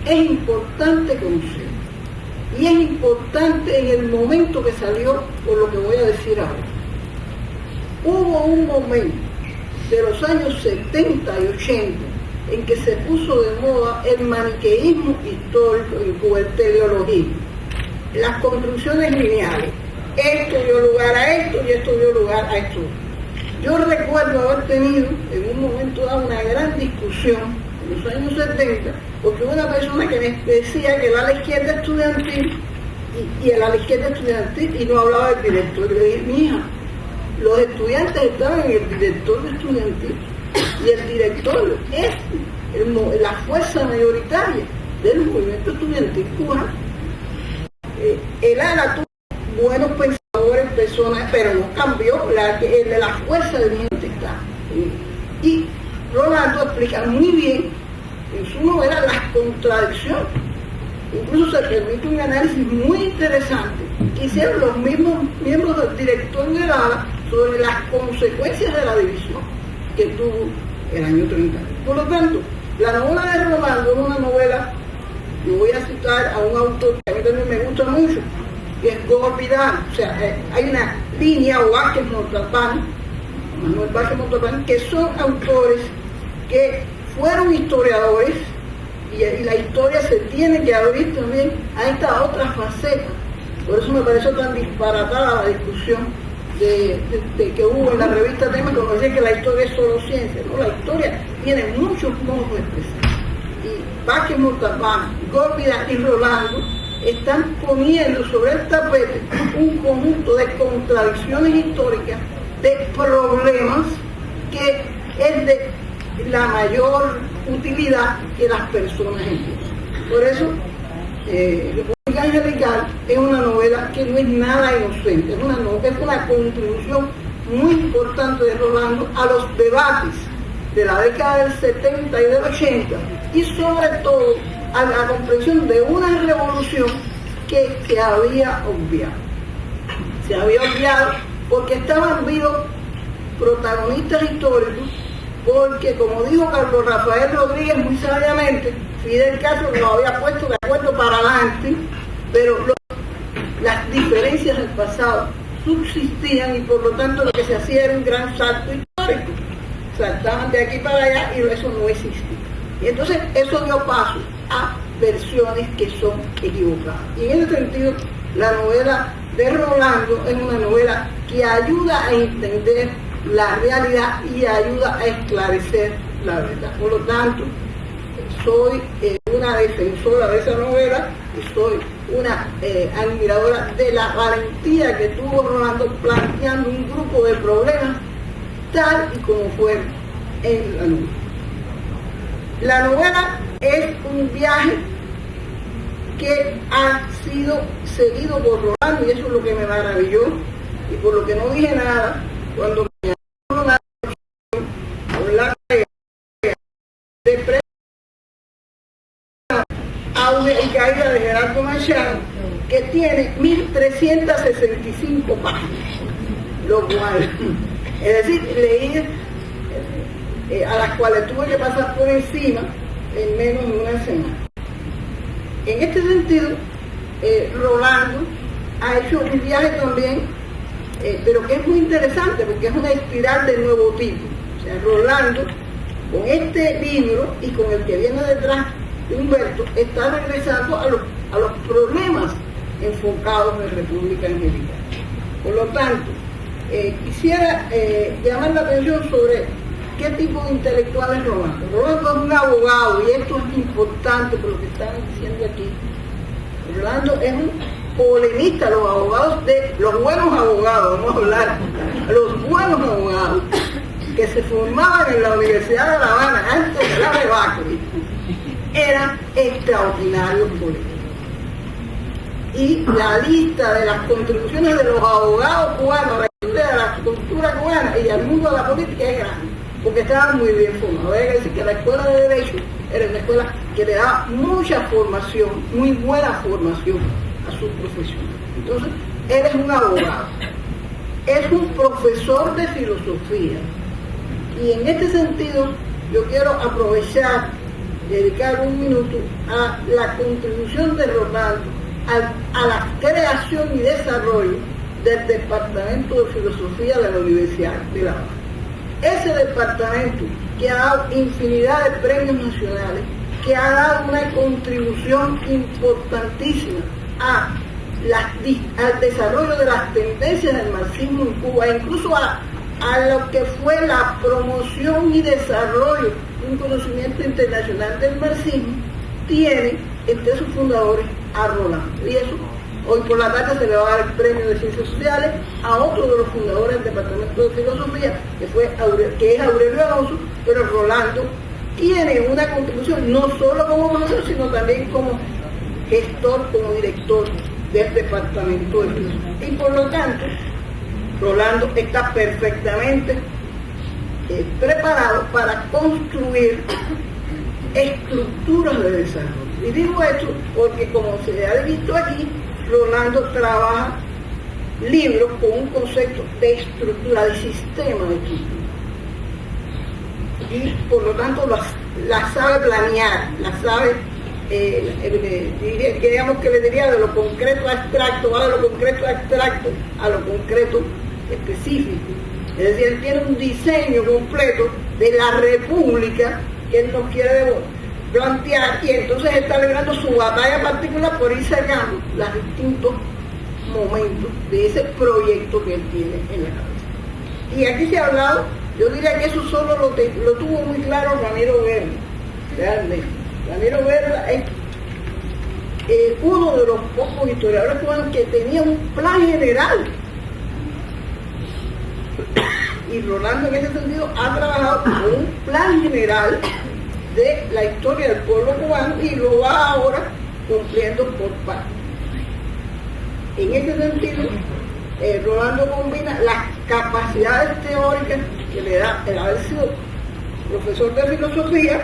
Speaker 8: es importante conocer, y es importante en el momento que salió, por lo que voy a decir ahora. Hubo un momento de los años 70 y 80 en que se puso de moda el maniqueísmo histórico en Cuba, el teleologismo, las construcciones lineales. Esto dio lugar a esto y esto dio lugar a esto. Yo recuerdo haber tenido en un momento dado una gran discusión en los años 70, porque una persona que me decía que era la izquierda estudiantil y era la izquierda estudiantil y no hablaba del director. Y le dije, mija, los estudiantes estaban en el director estudiantil, y el director es la fuerza mayoritaria del movimiento estudiantil cubano. El ALA tuvo buenos pensadores, personas, pero no cambió, el de la fuerza de gente está. Y Rolando explica muy bien en su novela las contradicciones. Incluso se permite un análisis muy interesante que hicieron los mismos miembros del director del ALA sobre las consecuencias de la división que tuvo el año 30. Por lo tanto, la novela de Rolando es una novela, yo voy a citar a un autor que a mí también me gusta mucho, que es Gómez Vidal. O sea, hay una línea, Vázquez Montalbán, Manuel Vázquez Montalbán, que son autores que fueron historiadores, y la historia se tiene que abrir también a esta otra faceta. Por eso me pareció tan disparatada la discusión de que hubo en la revista Tema, cuando decía que la historia es solo ciencia. No, la historia tiene muchos modos de expresar. Y Vázquez Montalbán, Gómez y Rolando están poniendo sobre el tapete un conjunto de contradicciones históricas, de problemas que es de la mayor utilidad que las personas entienden. Por eso, República Angelical es una novela que no es nada inocente, es una contribución muy importante de Rolando a los debates de la década del 70 y del 80, y sobre todo a la comprensión de una revolución que se había obviado. Se había obviado porque estaban vivos protagonistas históricos, porque como dijo Carlos Rafael Rodríguez muy sabiamente, Fidel Castro lo había puesto de acuerdo para adelante, pero las diferencias del pasado subsistían y por lo tanto lo que se hacía era un gran salto histórico. Saltaban de aquí para allá y eso no existía. Y entonces eso dio paso a versiones que son equivocadas. Y en ese sentido, la novela de Rolando es una novela que ayuda a entender la realidad y ayuda a esclarecer la verdad. Por lo tanto, soy una defensora de esa novela y soy una admiradora de la valentía que tuvo Rolando planteando un grupo de problemas tal y como fue en la novela. La novela es un viaje que ha sido seguido por Rolando, y eso es lo que me maravilló, y por lo que no dije nada cuando me habló una por la de auge y caída de Gerardo Machado, que tiene 1365 páginas, lo cual, es decir, leí a las cuales tuve que pasar por encima en menos de una semana. En este sentido, Rolando ha hecho un viaje también, pero que es muy interesante porque es una espiral de nuevo tipo. O sea, Rolando, con este libro y con el que viene detrás de Humberto, está regresando a los problemas enfocados en República Angelical. Por lo tanto, quisiera llamar la atención sobre qué tipo de intelectual es Rolando. Rolando es un abogado, y esto es importante por lo que están diciendo aquí. Rolando es un polemista, los abogados los buenos abogados, vamos a hablar, los buenos abogados que se formaban en la Universidad de La Habana antes de la debacle, eran extraordinarios políticos. Y la lista de las contribuciones de los abogados cubanos a la historia de la cultura cubana y al mundo de la política es grande, porque estaban muy bien formados. Hay que decir que la escuela de Derecho era una escuela que le daba mucha formación, muy buena formación a sus profesionales. Entonces, él es un abogado, es un profesor de filosofía, y en este sentido yo quiero aprovechar, dedicar un minuto a la contribución de Rolando a la creación y desarrollo del Departamento de Filosofía de la Universidad de La Habana. Ese departamento que ha dado infinidad de premios nacionales, que ha dado una contribución importantísima al desarrollo de las tendencias del marxismo en Cuba, incluso a lo que fue la promoción y desarrollo de un conocimiento internacional del marxismo, tiene entre sus fundadores a Rolando. Y eso, hoy por la tarde se le va a dar el premio de Ciencias Sociales a otro de los fundadores del Departamento de Filosofía, que es Aurelio Alonso, pero Rolando tiene una contribución no solo como profesor, sino también como gestor, como director del Departamento de Filosofía. Y por lo tanto, Rolando está perfectamente preparado para construir estructuras de desarrollo. Y digo esto porque, como se ha visto aquí, Rolando trabaja libros con un concepto de estructura, de sistema de estructura. y por lo tanto la sabe planear, la sabe, digamos que le diría de lo concreto a abstracto, va de lo concreto a abstracto a lo concreto específico. Es decir, él tiene un diseño completo de la república que él nos quiere plantear, y entonces está librando su batalla particular por ir sacando los distintos momentos de ese proyecto que él tiene en la cabeza. Y aquí se ha hablado, yo diría que eso solo lo tuvo muy claro Ramiro Berra, realmente. Ramiro Berra es uno de los pocos historiadores cubanos que tenía un plan general. Y Rolando en ese sentido ha trabajado con un plan general de la historia del pueblo cubano y lo va ahora cumpliendo por partes. En ese sentido, Rolando combina las capacidades teóricas que le da el haber sido profesor de filosofía,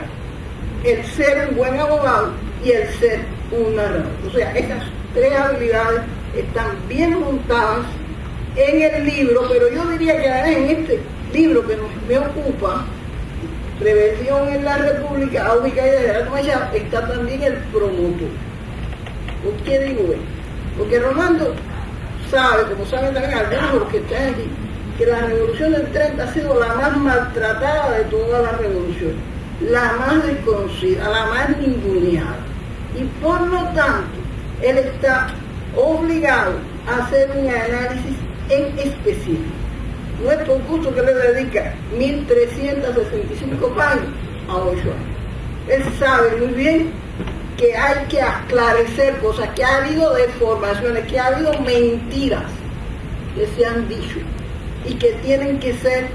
Speaker 8: el ser un buen abogado y el ser un narrador. O sea, esas tres habilidades están bien montadas en el libro, pero yo diría que además en este libro que me ocupa, Rebelión en la República, Auge y Caída de Gerardo Machado, está también el promotor. ¿Por qué digo esto? Porque Rolando sabe, como saben también algunos de los que están aquí, que la revolución del 30 ha sido la más maltratada de todas las revoluciones, la más desconocida, la más ninguneada. Y por lo tanto, él está obligado a hacer un análisis en específico. No es por gusto que le dedica 1.365 páginas a 8 años. Él sabe muy bien que hay que esclarecer cosas, que ha habido deformaciones, que ha habido mentiras que se han dicho y que tienen que ser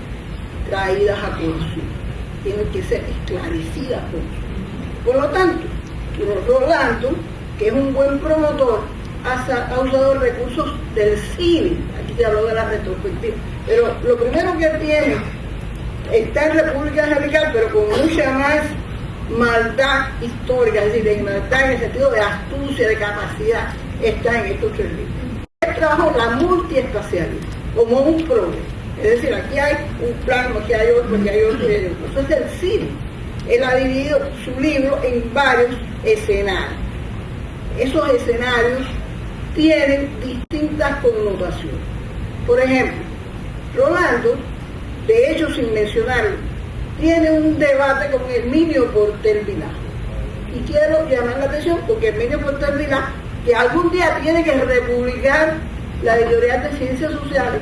Speaker 8: traídas a colación, tienen que ser esclarecidas. Por lo tanto, Rolando, que es un buen promotor, ha usado recursos del cine. Aquí se habló de la retrospectiva, pero lo primero que tiene está en República Angelical, pero con mucha más maldad histórica, es decir, en maldad en el sentido de astucia, de capacidad, está en estos tres libros. Él trabajó la multiespacialidad como un problema, es decir, aquí hay un plano, aquí hay otro, aquí hay otro, y hay otro. Eso es el cine. Él ha dividido su libro en varios escenarios. Esos escenarios tienen distintas connotaciones. Por ejemplo, Rolando, de hecho sin mencionarlo, tiene un debate con Herminio Porter Vilá. Y quiero llamar la atención porque Herminio Porter Vilá, que algún día tiene que republicar la editorial de Ciencias Sociales,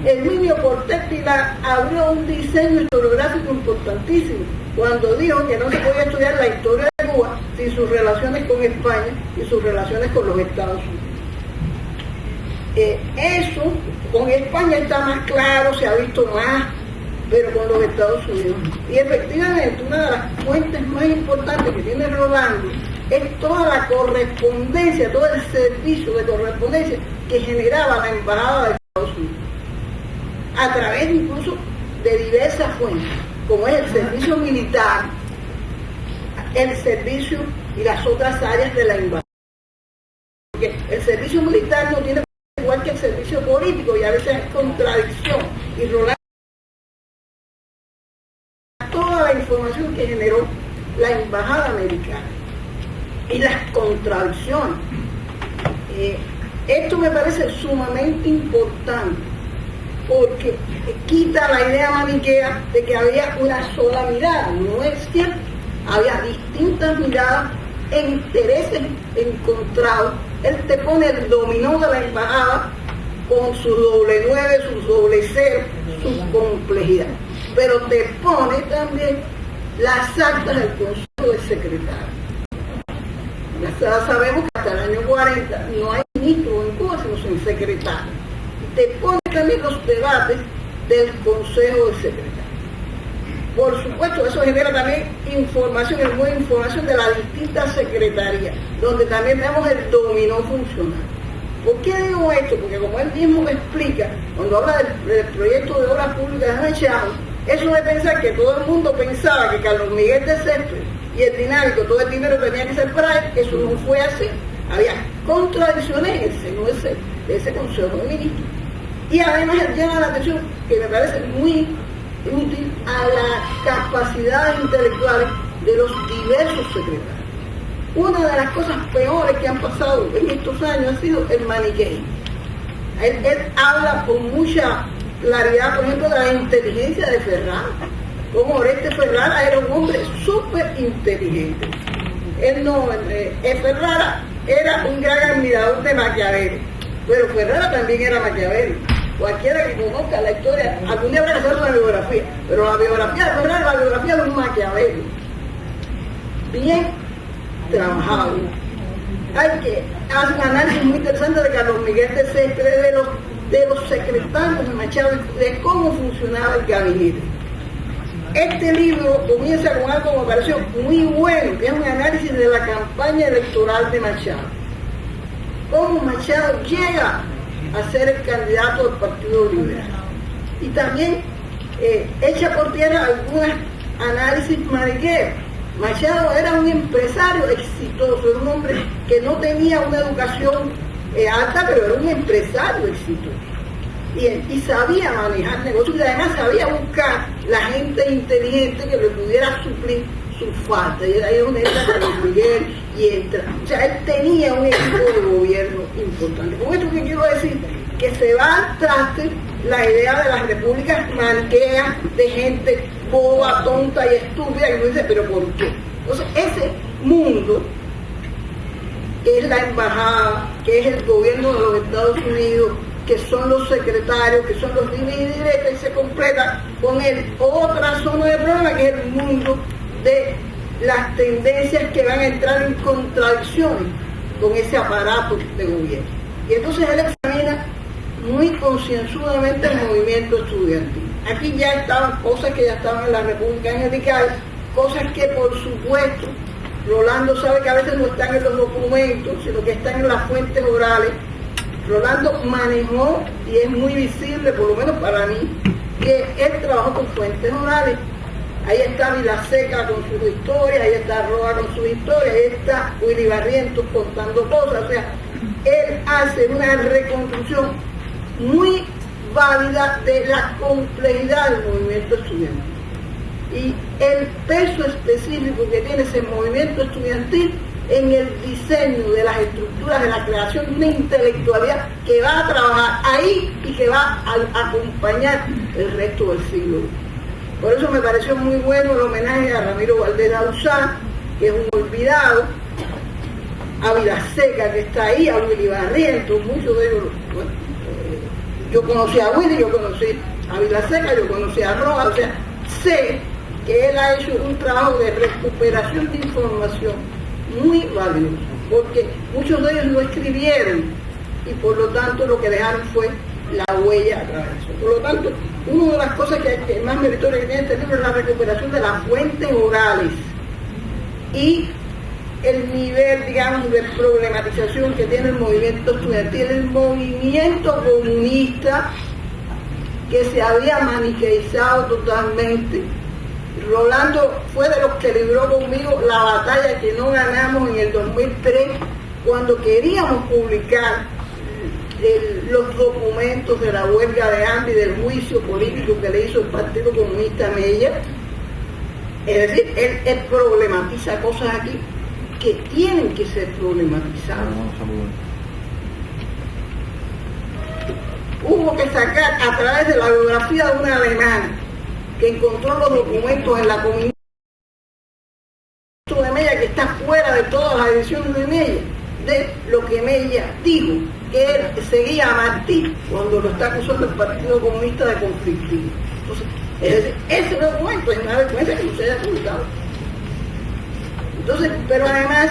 Speaker 8: Herminio Porter Vilá abrió un diseño historiográfico importantísimo cuando dijo que no se podía estudiar la historia de Cuba sin sus relaciones con España y sus relaciones con los Estados Unidos. Eso con España está más claro, se ha visto más, pero con los Estados Unidos. Y efectivamente una de las fuentes más importantes que tiene Rolando es toda la correspondencia, todo el servicio de correspondencia que generaba la Embajada de Estados Unidos, a través incluso de diversas fuentes, como es el servicio militar, el servicio y las otras áreas de la embajada. Porque el servicio militar no tiene igual que el servicio político y a veces es contradicción. Y Rolando toda la información que generó la embajada americana y las contradicciones. Esto me parece sumamente importante porque quita la idea maniquea de que había una sola mirada. No es cierto, había distintas miradas e intereses encontrados. Él te pone el dominó de la embajada con su doble 9, su doble 0, su complejidad, pero te pone también las actas del Consejo de Secretarios. Ya sabemos que hasta el año 40 no hay ministro en Cuba, sino sin secretario. Te pone también los debates del Consejo de Secretarios. Por supuesto, eso genera también información, es buena información de las distintas secretarías, donde también vemos el dominó funcional. ¿Por qué digo esto? Porque como él mismo explica, cuando habla del proyecto de obras públicas de Machado, eso de pensar que todo el mundo pensaba que Carlos Miguel de Céspedes y el dinámico, todo el dinero tenía que ser para él, eso no fue así. Había contradicciones en el seno de ese Consejo de Ministros. Y además él llama la atención, que me parece muy útil a las capacidades intelectuales de los diversos secretarios. Una de las cosas peores que han pasado en estos años ha sido el maniqueísmo. Él habla con mucha claridad, por ejemplo, de la inteligencia de Ferrara. Como Oreste Ferrara era un hombre súper inteligente. Ferrara era un gran admirador de Maquiavelo, pero Ferrara también era Maquiavelo. Cualquiera que conozca la historia, algún día habrá que hacer una biografía, pero la biografía de Ferrara es la biografía de un Maquiavelo. Bien trabajado. Hay que hacer un análisis muy interesante de Carlos Miguel de Céspedes, de los secretarios de Machado, de cómo funcionaba el gabinete. Este libro comienza con algo que me pareció muy bueno, que es un análisis de la campaña electoral de Machado. Cómo Machado llega a ser el candidato del Partido Liberal. Y también echa por tierra algunos análisis maniqueos. Machado era un empresario exitoso, era un hombre que no tenía una educación alta, pero era un empresario exitoso. Y sabía manejar negocios y además sabía buscar la gente inteligente que le pudiera suplir su falta. Y ahí es donde entra Carlos Miguel y entra. O sea, él tenía un equipo de gobierno importante. Con esto que quiero decir, que se va al traste la idea de las repúblicas maniqueas de gente boba, tonta y estúpida, y uno dice, ¿pero por qué? Entonces, ese mundo, que es la embajada, que es el gobierno de los Estados Unidos, que son los secretarios, que son los directos, y se completa con otra zona de problema, que es el mundo de las tendencias que van a entrar en contradicción con ese aparato de gobierno. Y entonces él examina muy concienzudamente el movimiento estudiantil. Aquí ya estaban cosas que ya estaban en la República Angelical, cosas que por supuesto Rolando sabe que a veces no están en los documentos, sino que están en las fuentes orales. Rolando manejó, y es muy visible, por lo menos para mí, que él trabajó con fuentes orales. Ahí está Vilaseca con sus historias, ahí está Roa con sus historias, ahí está Willy Barrientos contando cosas. O sea, él hace una reconstrucción muy válida de la complejidad del movimiento estudiantil. Y el peso específico que tiene ese movimiento estudiantil en el diseño de las estructuras de la creación de una intelectualidad que va a trabajar ahí y que va a acompañar el resto del siglo. Por eso me pareció muy bueno el homenaje a Ramiro Valdés Dauzá, que es un olvidado, a Vilaseca, que está ahí, a Willy Barrientos, muchos de ellos, bueno, yo conocí a Willy, yo conocí a Vilaseca, yo conocí a Roa, o sea, sé que él ha hecho un trabajo de recuperación de información muy valioso, porque muchos de ellos no escribieron y por lo tanto lo que dejaron fue la huella a través de eso. Por lo tanto, una de las cosas que más meritoria que tiene este libro es la recuperación de las fuentes orales y el nivel, digamos, de problematización que tiene el movimiento estudiantil, el movimiento comunista que se había maniqueizado totalmente. Rolando fue de los que libró conmigo la batalla que no ganamos en el 2003 cuando queríamos publicar los documentos de la huelga de hambre y del juicio político que le hizo el Partido Comunista a Mella. Es decir, él problematiza cosas aquí que tienen que ser problematizadas. Hubo que sacar a través de la biografía de una alemana que encontró los documentos en la comunidad de Mella, que está fuera de todas las ediciones de Mella, de lo que Mella dijo, que él seguía a Martí cuando lo está acusando el Partido Comunista de conflictivo. Entonces, es decir, ese documento es una vergüenza que no se haya publicado. Entonces, pero además,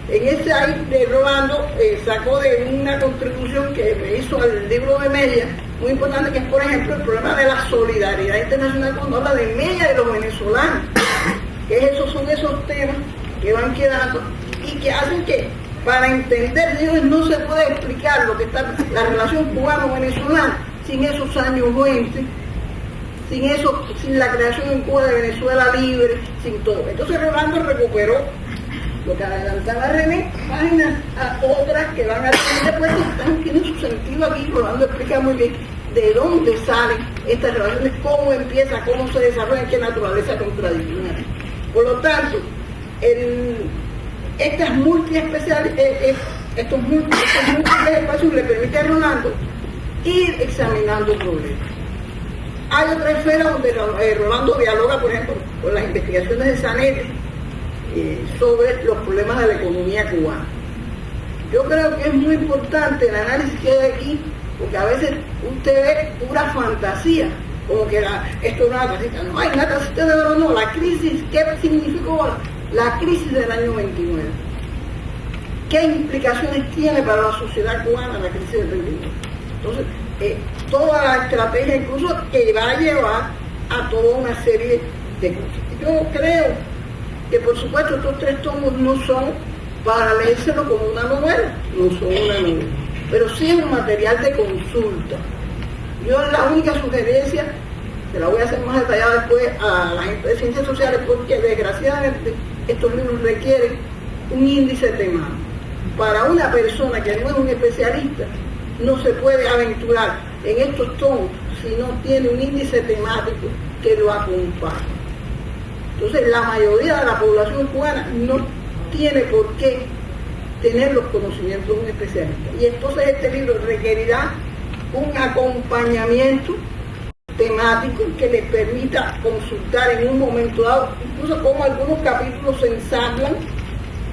Speaker 8: en ese ahí de Rolando sacó de una contribución que me hizo al libro de Mella, muy importante, que es, por ejemplo, el problema de la solidaridad internacional cuando habla de Mella y de los venezolanos, que son esos temas que van quedando y que hacen que, para entender Dios, no se puede explicar lo que está la relación cubano-venezolana sin esos años 20, sin la creación en Cuba de Venezuela libre, sin todo. Entonces Rolando recuperó lo que adelantaba René, páginas a otras que van a tener después, tienen su sentido aquí. Rolando explica muy bien de dónde salen estas relaciones, cómo empieza, cómo se desarrollan, qué naturaleza contradictoria. Por lo tanto, estos múltiples espacios le permiten a Rolando ir examinando problemas. Hay otra esfera donde Rolando dialoga, por ejemplo, con las investigaciones de Zanetti sobre los problemas de la economía cubana. Yo creo que es muy importante el análisis que hay aquí, porque a veces usted ve pura fantasía, como que esto es una tacita. No hay una tacita de oro, no. La crisis, ¿qué significó la crisis del año 29? ¿Qué implicaciones tiene para la sociedad cubana la crisis del 29? Entonces, toda la estrategia incluso que va a llevar a toda una serie de cosas. Yo creo que, por supuesto, estos 3 tomos no son para leérselo como una novela, no son una novela, pero sí es un material de consulta. Yo la única sugerencia, se la voy a hacer más detallada después a la gente de ciencias sociales, porque desgraciadamente estos libros requieren un índice temático. Para una persona que no es un especialista, no se puede aventurar en estos tomos si no tiene un índice temático que lo acompañe. Entonces, la mayoría de la población cubana no tiene por qué tener los conocimientos de un especialista. Y entonces este libro requerirá un acompañamiento temático que le permita consultar en un momento dado, incluso como algunos capítulos se ensamblan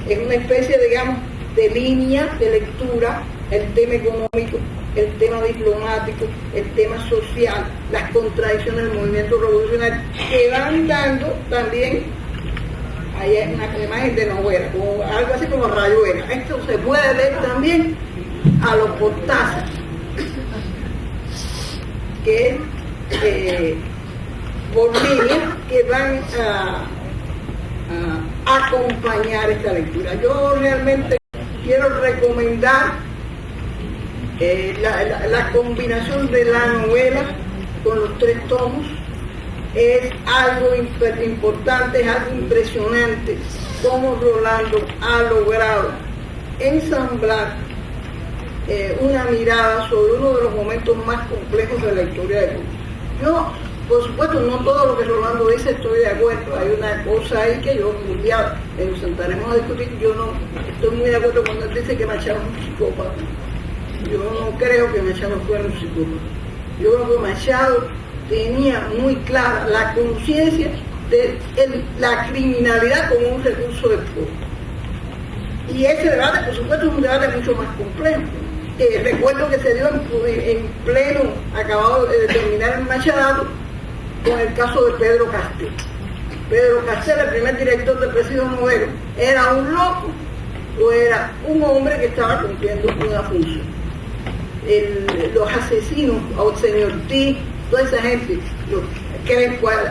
Speaker 8: en una especie, digamos, de línea de lectura, el tema económico, el tema diplomático, el tema social, las contradicciones del movimiento revolucionario, que van dando también, ahí hay una imagen de novela, como, algo así como rayuela. Esto se puede leer también a los Cortázar, que es por línea, que van a acompañar esta lectura. Yo realmente quiero recomendar la combinación de la novela con los 3 tomos. Es algo importante, es algo impresionante cómo Rolando ha logrado ensamblar una mirada sobre uno de los momentos más complejos de la historia de Cuba. Yo, por supuesto, no todo lo que Rolando dice estoy de acuerdo. Hay una cosa ahí que yo un día nos sentaremos a discutir. Yo no estoy muy de acuerdo cuando él dice que Machado es un psicópata. Yo no creo que Machado fuera un psicópata. Yo creo que Machado tenía muy clara la conciencia de la criminalidad como un recurso del poder. Y ese debate, por supuesto, es un debate mucho más complejo. Recuerdo que se dio en pleno, acabado de terminar el Machado, con el caso de Pedro Castel. Pedro Castel, el primer director del Presidio Modelo, ¿era un loco o era un hombre que estaba cumpliendo una función? Los asesinos, o el señor T, toda esa gente,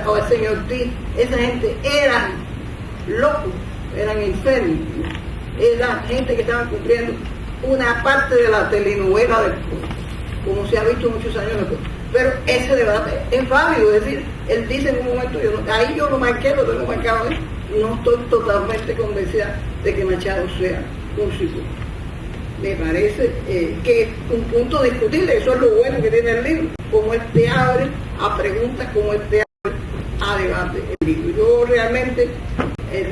Speaker 8: o el señor T, esa gente eran locos, eran enfermos, eran gente que estaban cumpliendo una parte de la telenovela del pueblo, como se ha visto muchos años después. Pero ese debate es válido, es decir, él dice en un momento, ahí yo lo marqué, lo tengo marcado, no estoy totalmente convencida de que Machado sea un psicópata. Me parece que es un punto discutible, eso es lo bueno que tiene el libro, como él te abre a preguntas, como él te abre a debate el libro. Yo realmente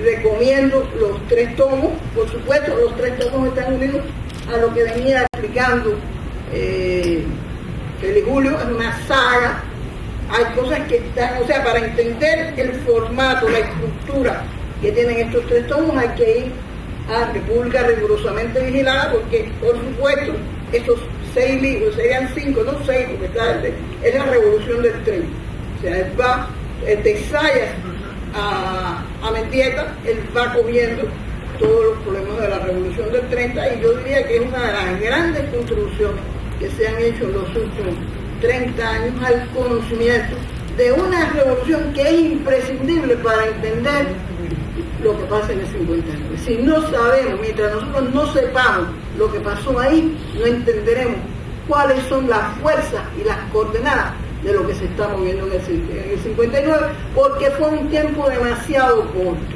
Speaker 8: recomiendo los 3 tomos, por supuesto los 3 tomos están unidos a lo que venía explicando Félix Julio, es una saga, hay cosas que están, o sea, para entender el formato, la estructura que tienen estos 3 tomos hay que ir a República rigurosamente vigilada, porque por supuesto estos 6 libros, serían 5, no 6, porque es la revolución del 30, o sea, él va de Sayas a Mendieta, él va cogiendo todos los problemas de la revolución del 30, y yo diría que es una de las grandes contribuciones que se han hecho en los últimos 30 años al conocimiento de una revolución que es imprescindible para entender lo que pasa en el 59. Si no sabemos, mientras nosotros no sepamos lo que pasó ahí, no entenderemos cuáles son las fuerzas y las coordenadas de lo que se está moviendo en el 59, porque fue un tiempo demasiado corto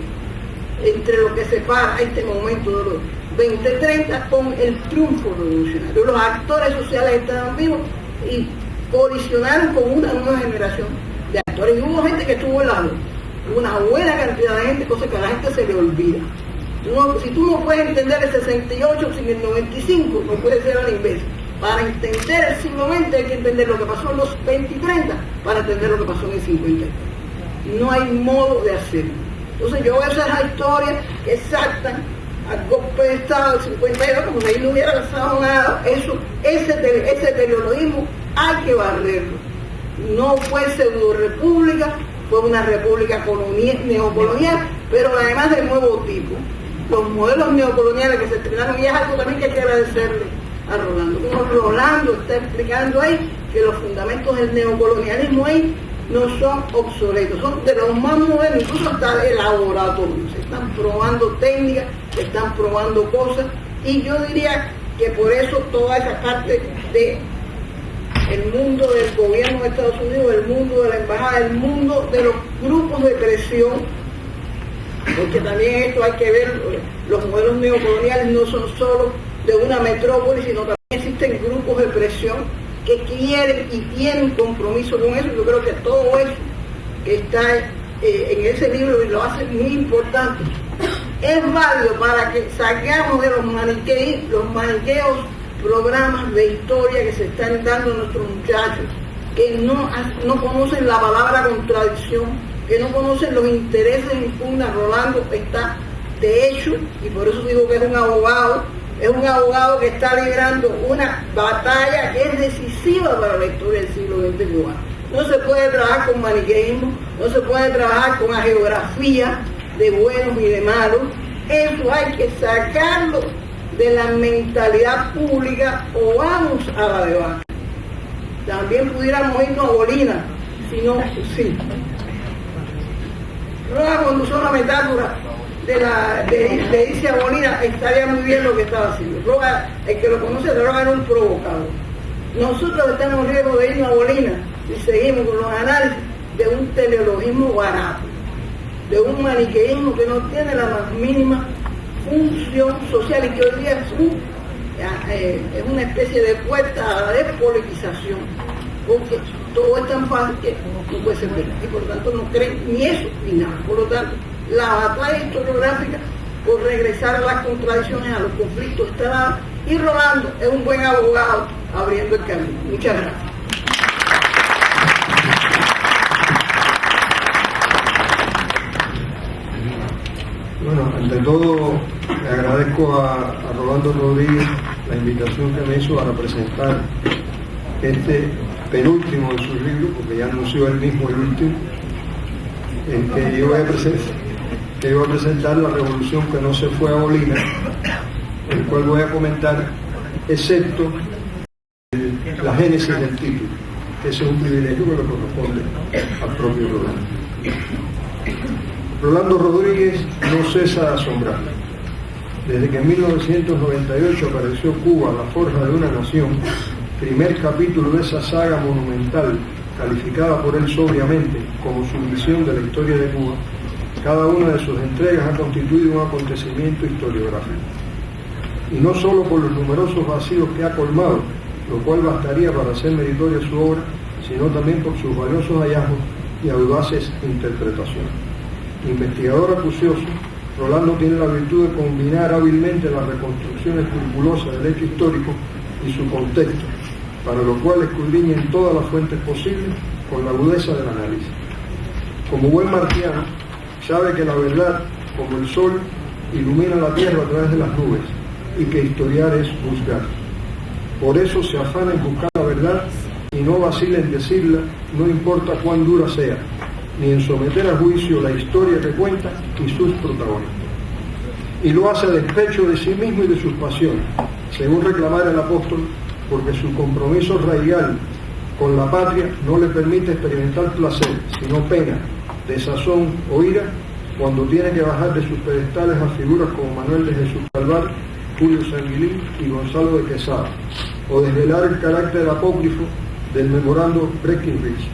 Speaker 8: entre lo que separa este momento de los 20-30 con el triunfo revolucionario. Los actores sociales estaban vivos y colisionaron con una nueva generación de actores. Y hubo gente que estuvo al lado, una buena cantidad de gente, cosa que a la gente se le olvida. Si tú no puedes entender el 68 sin el 95, no puedes ser al inverso. Para entender el siglo XX hay que entender lo que pasó en los 20 y 30 para entender lo que pasó en el 50. No hay modo de hacerlo. Entonces yo veo esas historias que saltan al golpe de Estado del 52 como si ahí no hubiera pasado nada. Ese teleologismo hay que barrerlo. No fue pseudo república, fue una república neocolonial, pero además de nuevo tipo. Los modelos neocoloniales que se estrenaron, y es algo también que hay que agradecerle a Rolando. Como Rolando está explicando ahí que los fundamentos del neocolonialismo ahí no son obsoletos, son de los más modernos, incluso hasta de laboratorio. Se están probando técnicas, se están probando cosas, y yo diría que por eso toda esa parte de el mundo del gobierno de Estados Unidos, el mundo de la embajada, el mundo de los grupos de presión, porque también esto hay que ver, los modelos neocoloniales no son solo de una metrópoli, sino también existen grupos de presión que quieren y tienen compromiso con eso. Yo creo que todo eso que está en ese libro, y lo hace muy importante, es válido para que salgamos de los maniqueos programas de historia que se están dando a nuestros muchachos, que no conocen la palabra contradicción, que no conocen los intereses en pugna. Rolando está de hecho, y por eso digo que es un abogado que está librando una batalla que es decisiva para la historia del siglo XX cubano. No se puede trabajar con maniqueísmo, no se puede trabajar con la geografía de buenos y de malos. Eso hay que sacarlo de la mentalidad pública o vamos a la debate. También pudiéramos irnos a Bolina, si no, sí. Roa, cuando usó la metáfora de irse a Bolina, estaría muy bien lo que estaba haciendo. Roa, el que lo conoce, Roa era un provocador. Nosotros estamos en riesgo de irnos a Bolina y seguimos con los análisis de un teleologismo barato, de un maniqueísmo que no tiene la más mínima función social y que hoy día es una especie de puerta a la despolitización, porque todo es tan fácil que no puede ser verdad y por lo tanto no creen ni eso ni nada. Por lo tanto, la batalla historiográfica por regresar a las contradicciones, a los conflictos está dada, y Rolando es un buen abogado abriendo el camino. Muchas gracias.
Speaker 3: Bueno, ante todo le agradezco a Rolando Rodríguez la invitación que me hizo para presentar este penúltimo de sus libros, porque ya anunció él mismo el último, en que yo voy a presentar La Revolución que no se fue a Bolina, el cual voy a comentar, excepto la génesis del título, que ese es un privilegio que le corresponde al propio Rolando. Rolando Rodríguez no cesa de asombrar. Desde que en 1998 apareció Cuba, la forja de una nación, primer capítulo de esa saga monumental, calificada por él sobriamente como su visión de la historia de Cuba, cada una de sus entregas ha constituido un acontecimiento historiográfico. Y no solo por los numerosos vacíos que ha colmado, lo cual bastaría para hacer meritoria su obra, sino también por sus valiosos hallazgos y audaces interpretaciones. Investigador acucioso, Rolando tiene la virtud de combinar hábilmente las reconstrucciones escrupulosas del hecho histórico y su contexto, para lo cual escudriña en todas las fuentes posibles con la agudeza del análisis. Como buen marciano, sabe que la verdad, como el sol, ilumina la tierra a través de las nubes y que historiar es juzgar. Por eso se afana en buscar la verdad y no vacila en decirla, no importa cuán dura sea, ni en someter a juicio la historia que cuenta y sus protagonistas. Y lo hace a despecho de sí mismo y de sus pasiones, según reclamara el apóstol, porque su compromiso radical con la patria no le permite experimentar placer, sino pena, desazón o ira, cuando tiene que bajar de sus pedestales a figuras como Manuel de Jesús Calvar, Julio Sanguilín y Gonzalo de Quesada, o desvelar el carácter apócrifo del memorando Breckinridge,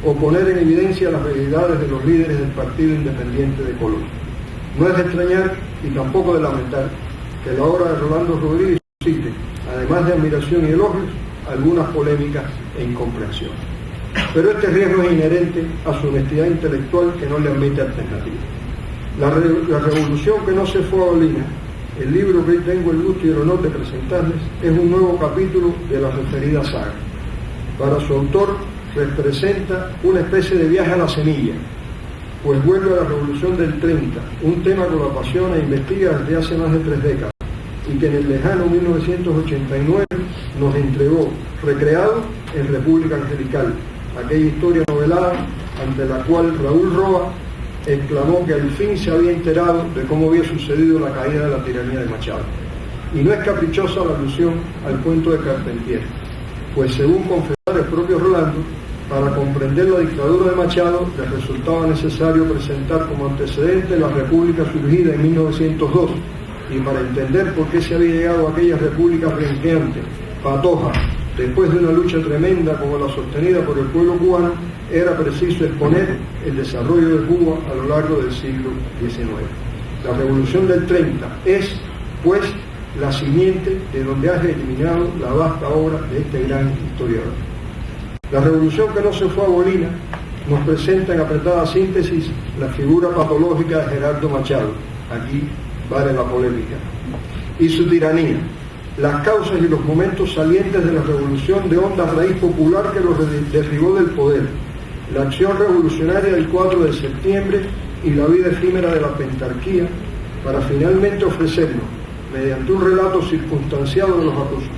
Speaker 3: o poner en evidencia las realidades de los líderes del Partido Independiente de Colombia. No es de extrañar y tampoco de lamentar que la obra de Rolando Rodríguez suscite, además de admiración y elogios, algunas polémicas e incomprensiones. Pero este riesgo es inherente a su honestidad intelectual que no le admite alternativa. La revolución que no se fue a Bolina, el libro que hoy tengo el gusto y el honor de presentarles, es un nuevo capítulo de la referida saga. Para su autor representa una especie de viaje a la semilla, pues vuelve a la revolución del 30, un tema que lo apasiona e investiga desde hace más de 3 décadas, y que en el lejano 1989 nos entregó, recreado en República Angelical, aquella historia novelada ante la cual Raúl Roa exclamó que al fin se había enterado de cómo había sucedido la caída de la tiranía de Machado. Y no es caprichosa la alusión al cuento de Carpentier, pues según confesara el propio Rolando, para comprender la dictadura de Machado le resultaba necesario presentar como antecedente la república surgida en 1902, y para entender por qué se había llegado a aquella república renqueante, patoja, después de una lucha tremenda como la sostenida por el pueblo cubano, era preciso exponer el desarrollo de Cuba a lo largo del siglo XIX. La revolución del 30 es, pues, la simiente de donde ha germinado la vasta obra de este gran historiador. La revolución que no se fue a Bolina nos presenta en apretada síntesis la figura patológica de Gerardo Machado, aquí vale la polémica, y su tiranía, las causas y los momentos salientes de la revolución de honda raíz popular que lo derribó del poder, la acción revolucionaria del 4 de septiembre y la vida efímera de la pentarquía, para finalmente ofrecernos, mediante un relato circunstanciado de los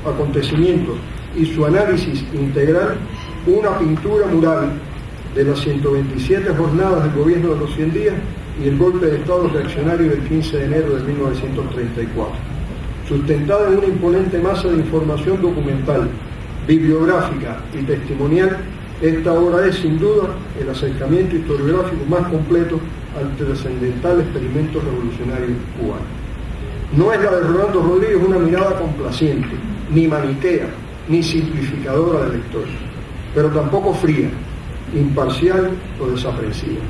Speaker 3: acontecimientos y su análisis integral, una pintura mural de las 127 jornadas del gobierno de los 100 días y el golpe de Estado reaccionario del 15 de enero de 1934. Sustentada en una imponente masa de información documental, bibliográfica y testimonial, esta obra es sin duda el acercamiento historiográfico más completo al trascendental experimento revolucionario cubano. No es la de Rolando Rodríguez una mirada complaciente, ni maniquea, ni simplificadora de la historia, pero tampoco fría, imparcial o desaprensiva.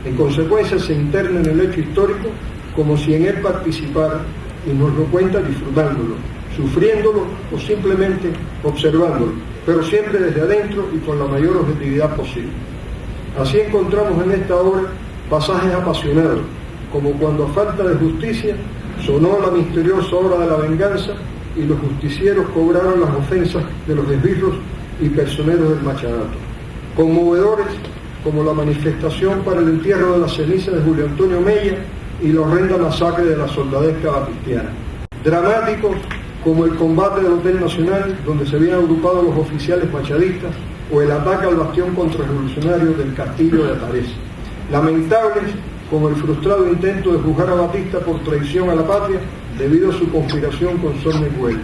Speaker 3: En consecuencia se interna en el hecho histórico como si en él participara y nos lo cuenta disfrutándolo, sufriéndolo o simplemente observándolo, pero siempre desde adentro y con la mayor objetividad posible. Así encontramos en esta obra pasajes apasionados, como cuando a falta de justicia sonó la misteriosa hora de la venganza y los justicieros cobraron las ofensas de los esbirros y personeros del Machadato. Conmovedores como la manifestación para el entierro de la ceniza de Julio Antonio Mella y la horrenda masacre de la soldadesca batistiana. Dramáticos como el combate del Hotel Nacional, donde se habían agrupado los oficiales machadistas, o el ataque al bastión contrarrevolucionario del Castillo de Atarés. Lamentables como el frustrado intento de juzgar a Batista por traición a la patria debido a su conspiración con Sornes Wells.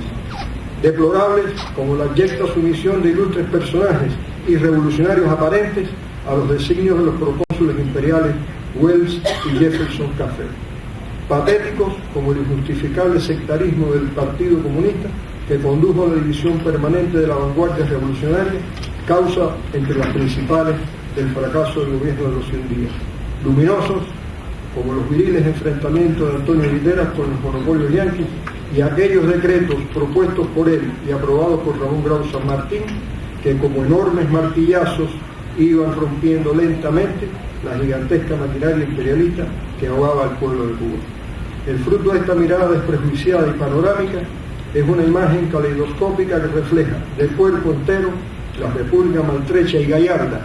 Speaker 3: Deplorables como la abyecta sumisión de ilustres personajes y revolucionarios aparentes a los designios de los procónsules imperiales Wells y Jefferson Café. Patéticos como el injustificable sectarismo del Partido Comunista que condujo a la división permanente de la vanguardia revolucionaria, causa entre las principales del fracaso del gobierno de los 100 días. Luminosos como los viriles enfrentamientos de Antonio Guiteras con los monopolios yanquis y aquellos decretos propuestos por él y aprobados por Ramón Grau San Martín, que como enormes martillazos iban rompiendo lentamente la gigantesca maquinaria imperialista que ahogaba al pueblo de Cuba. El fruto de esta mirada desprejuiciada y panorámica es una imagen caleidoscópica que refleja de cuerpo entero la república maltrecha y gallarda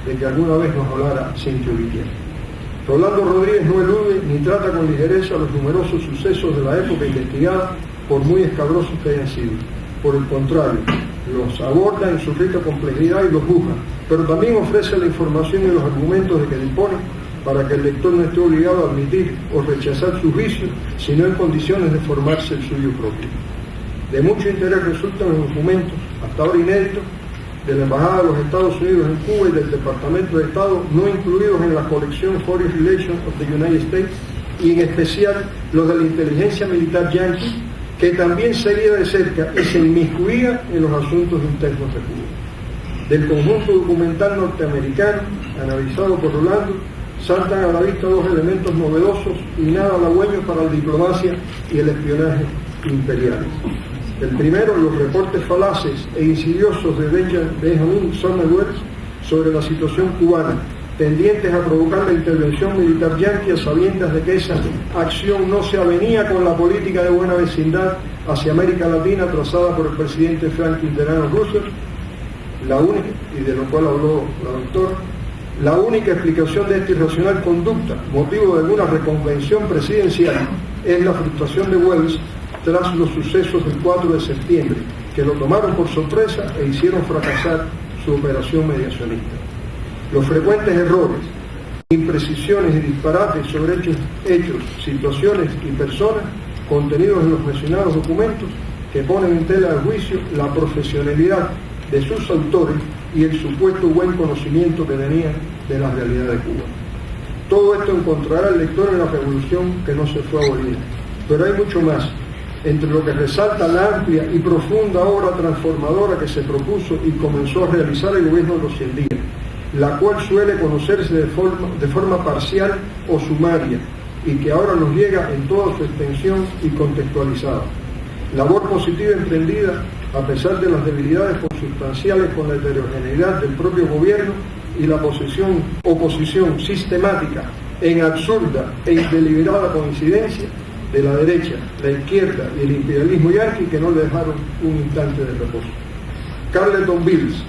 Speaker 3: de que alguna vez nos hablara Cintia Vitier. Rolando Rodríguez no elude ni trata con ligereza los numerosos sucesos de la época investigada, por muy escabrosos que hayan sido. Por el contrario, los aborda en su rica complejidad y los juzga, pero también ofrece la información y los argumentos de que dispone para que el lector no esté obligado a admitir o rechazar su juicio, sino en condiciones de formarse el suyo propio. De mucho interés resultan los documentos, hasta ahora inéditos, de la Embajada de los Estados Unidos en Cuba y del Departamento de Estado, no incluidos en la colección Foreign Relations of the United States, y en especial los de la inteligencia militar yanqui, que también seguía de cerca y se inmiscuía en los asuntos internos de Cuba. Del conjunto documental norteamericano, analizado por Rolando, saltan a la vista dos elementos novedosos y nada halagüeños para la diplomacia y el espionaje imperiales. El primero, los reportes falaces e insidiosos de Benjamin Somerville sobre la situación cubana, tendientes a provocar la intervención militar yanqui a sabiendas de que esa acción no se avenía con la política de buena vecindad hacia América Latina trazada por el presidente Franklin Delano Roosevelt, la única, y de lo cual habló la doctora, la única explicación de esta irracional conducta, motivo de alguna reconvención presidencial, es la frustración de Wells tras los sucesos del 4 de septiembre, que lo tomaron por sorpresa e hicieron fracasar su operación mediacionista. Los frecuentes errores, imprecisiones y disparates sobre hechos, situaciones y personas contenidos en los mencionados documentos que ponen en tela de juicio la profesionalidad de sus autores y el supuesto buen conocimiento que tenían de la realidad de Cuba. Todo esto encontrará el lector en la revolución que no se fue abolida, pero hay mucho más, entre lo que resalta la amplia y profunda obra transformadora que se propuso y comenzó a realizar el gobierno de los 100 días, la cual suele conocerse de forma parcial o sumaria y que ahora nos llega en toda su extensión y contextualizada. Labor positiva emprendida a pesar de las debilidades consustanciales con la heterogeneidad del propio gobierno y la oposición sistemática en absurda e indeliberada coincidencia de la derecha, la izquierda y el imperialismo yanqui que no le dejaron un instante de reposo. Carleton Beals,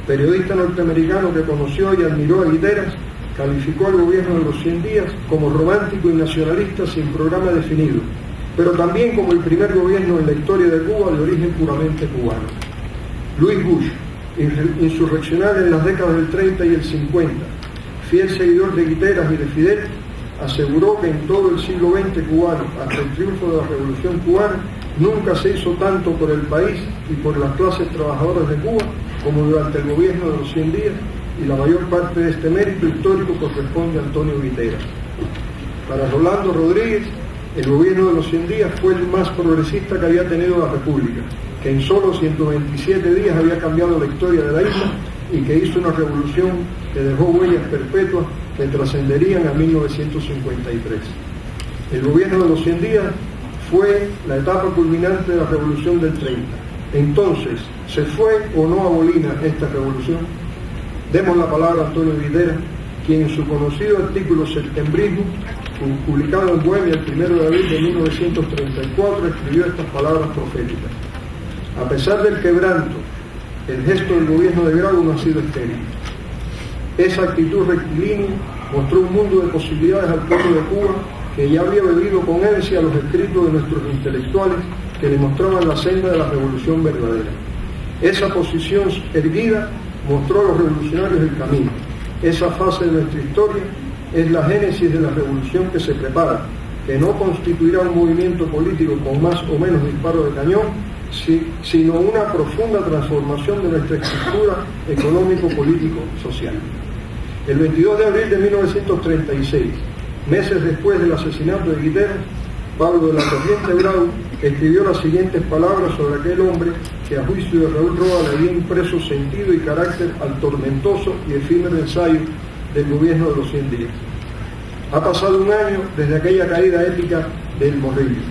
Speaker 3: periodista norteamericano que conoció y admiró a Guiteras, calificó al gobierno de los 100 días como romántico y nacionalista sin programa definido, pero también como el primer gobierno en la historia de Cuba de origen puramente cubano. Louis Bush, insurreccional en las décadas del 30 y el 50, fiel seguidor de Guiteras y de Fidel, aseguró que en todo el siglo XX cubano, hasta el triunfo de la Revolución cubana, nunca se hizo tanto por el país y por las clases trabajadoras de Cuba como durante el gobierno de los 100 días, y la mayor parte de este mérito histórico corresponde a Antonio Guiteras. Para Rolando Rodríguez, el gobierno de los 100 días fue el más progresista que había tenido la República, que en solo 127 días había cambiado la historia de la isla y que hizo una revolución que dejó huellas perpetuas que trascenderían a 1953. El gobierno de los 100 días fue la etapa culminante de la revolución del 30. Entonces, ¿se fue o no abolina esta revolución? Demos la palabra a Antonio Guiteras, quien en su conocido artículo Septembrismo, publicado en Bohemia el 1 de abril de 1934, escribió estas palabras proféticas. A pesar del quebranto, el gesto del gobierno de Grau no ha sido estéril. Esa actitud rectilínea mostró un mundo de posibilidades al pueblo de Cuba que ya había bebido con ansia los escritos de nuestros intelectuales que le mostraban la senda de la revolución verdadera. Esa posición erguida mostró a los revolucionarios el camino. Esa fase de nuestra historia es la génesis de la revolución que se prepara, que no constituirá un movimiento político con más o menos disparo de cañón, sino una profunda transformación de nuestra estructura económico-político-social. El 22 de abril de 1936, meses después del asesinato de Guiteras, Pablo de la Corriente Brau escribió las siguientes palabras sobre aquel hombre que a juicio de Raúl Roa le había impreso sentido y carácter al tormentoso y efímero ensayo del gobierno de los 100 días. Ha pasado un año desde aquella caída épica del Morrillo.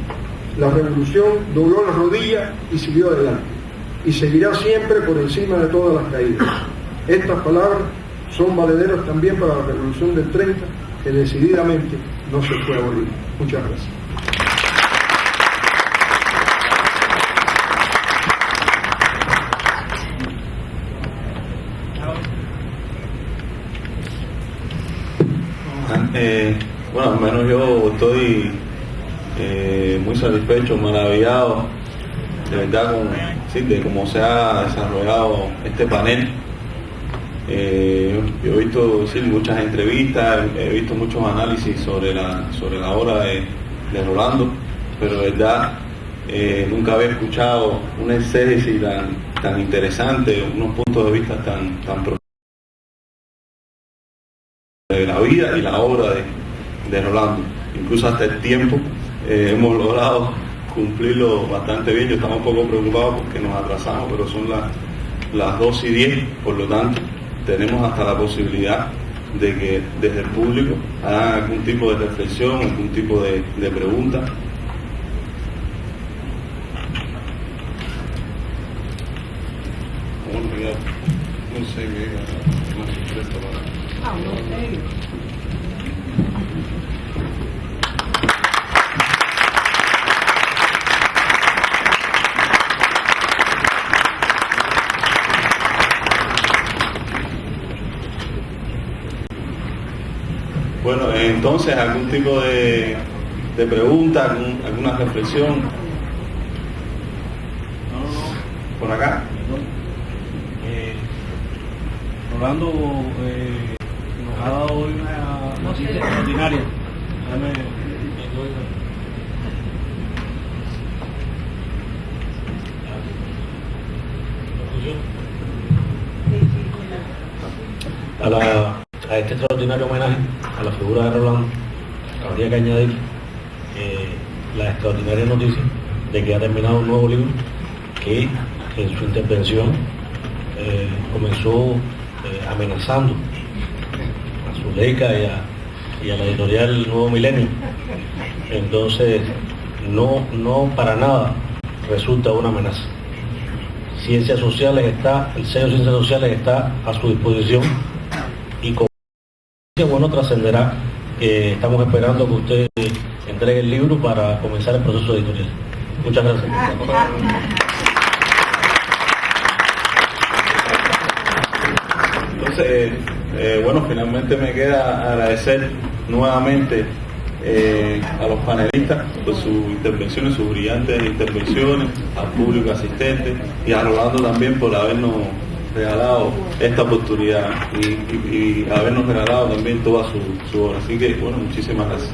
Speaker 3: La revolución dobló la rodilla y siguió adelante, y seguirá siempre por encima de todas las caídas. Estas palabras son valederas también para la revolución del 30, que decididamente no se fue a abolir. Muchas gracias.
Speaker 1: Bueno, al menos yo estoy muy satisfecho, maravillado, de verdad, de cómo se ha desarrollado este panel. Yo he visto muchas entrevistas, he visto muchos análisis sobre la obra de Rolando, pero de verdad nunca había escuchado una exégesis tan interesante, unos puntos de vista tan profundos de la vida y la obra de Rolando. Incluso hasta el tiempo hemos logrado cumplirlo bastante bien. Yo estaba un poco preocupado porque nos atrasamos, pero son las 2:10, por lo tanto tenemos hasta la posibilidad de que desde el público hagan algún tipo de reflexión, algún tipo de pregunta. sería no sé qué era una sorpresa para...
Speaker 8: no sé.
Speaker 1: Bueno, entonces, ¿algún tipo de pregunta, alguna reflexión? ¿Por acá?
Speaker 2: Rolando nos ha dado hoy una noticia extraordinaria.
Speaker 9: A este extraordinario homenaje a la figura de Rolando, habría que añadir la extraordinaria noticia de que ha terminado un nuevo libro que en su intervención comenzó amenazando a Zuleika y a la editorial Nuevo Milenio. Entonces, no para nada resulta una amenaza. Ciencias Sociales el sello Ciencias Sociales está a su disposición y con bueno trascenderá que estamos esperando que usted entregue el libro para comenzar el proceso editorial. Muchas gracias.
Speaker 1: Entonces, bueno, finalmente me queda agradecer nuevamente a los panelistas por sus intervenciones, sus brillantes intervenciones, al público asistente y a Rolando también por habernos regalado esta oportunidad y habernos regalado también toda su obra. Así que, bueno, muchísimas gracias.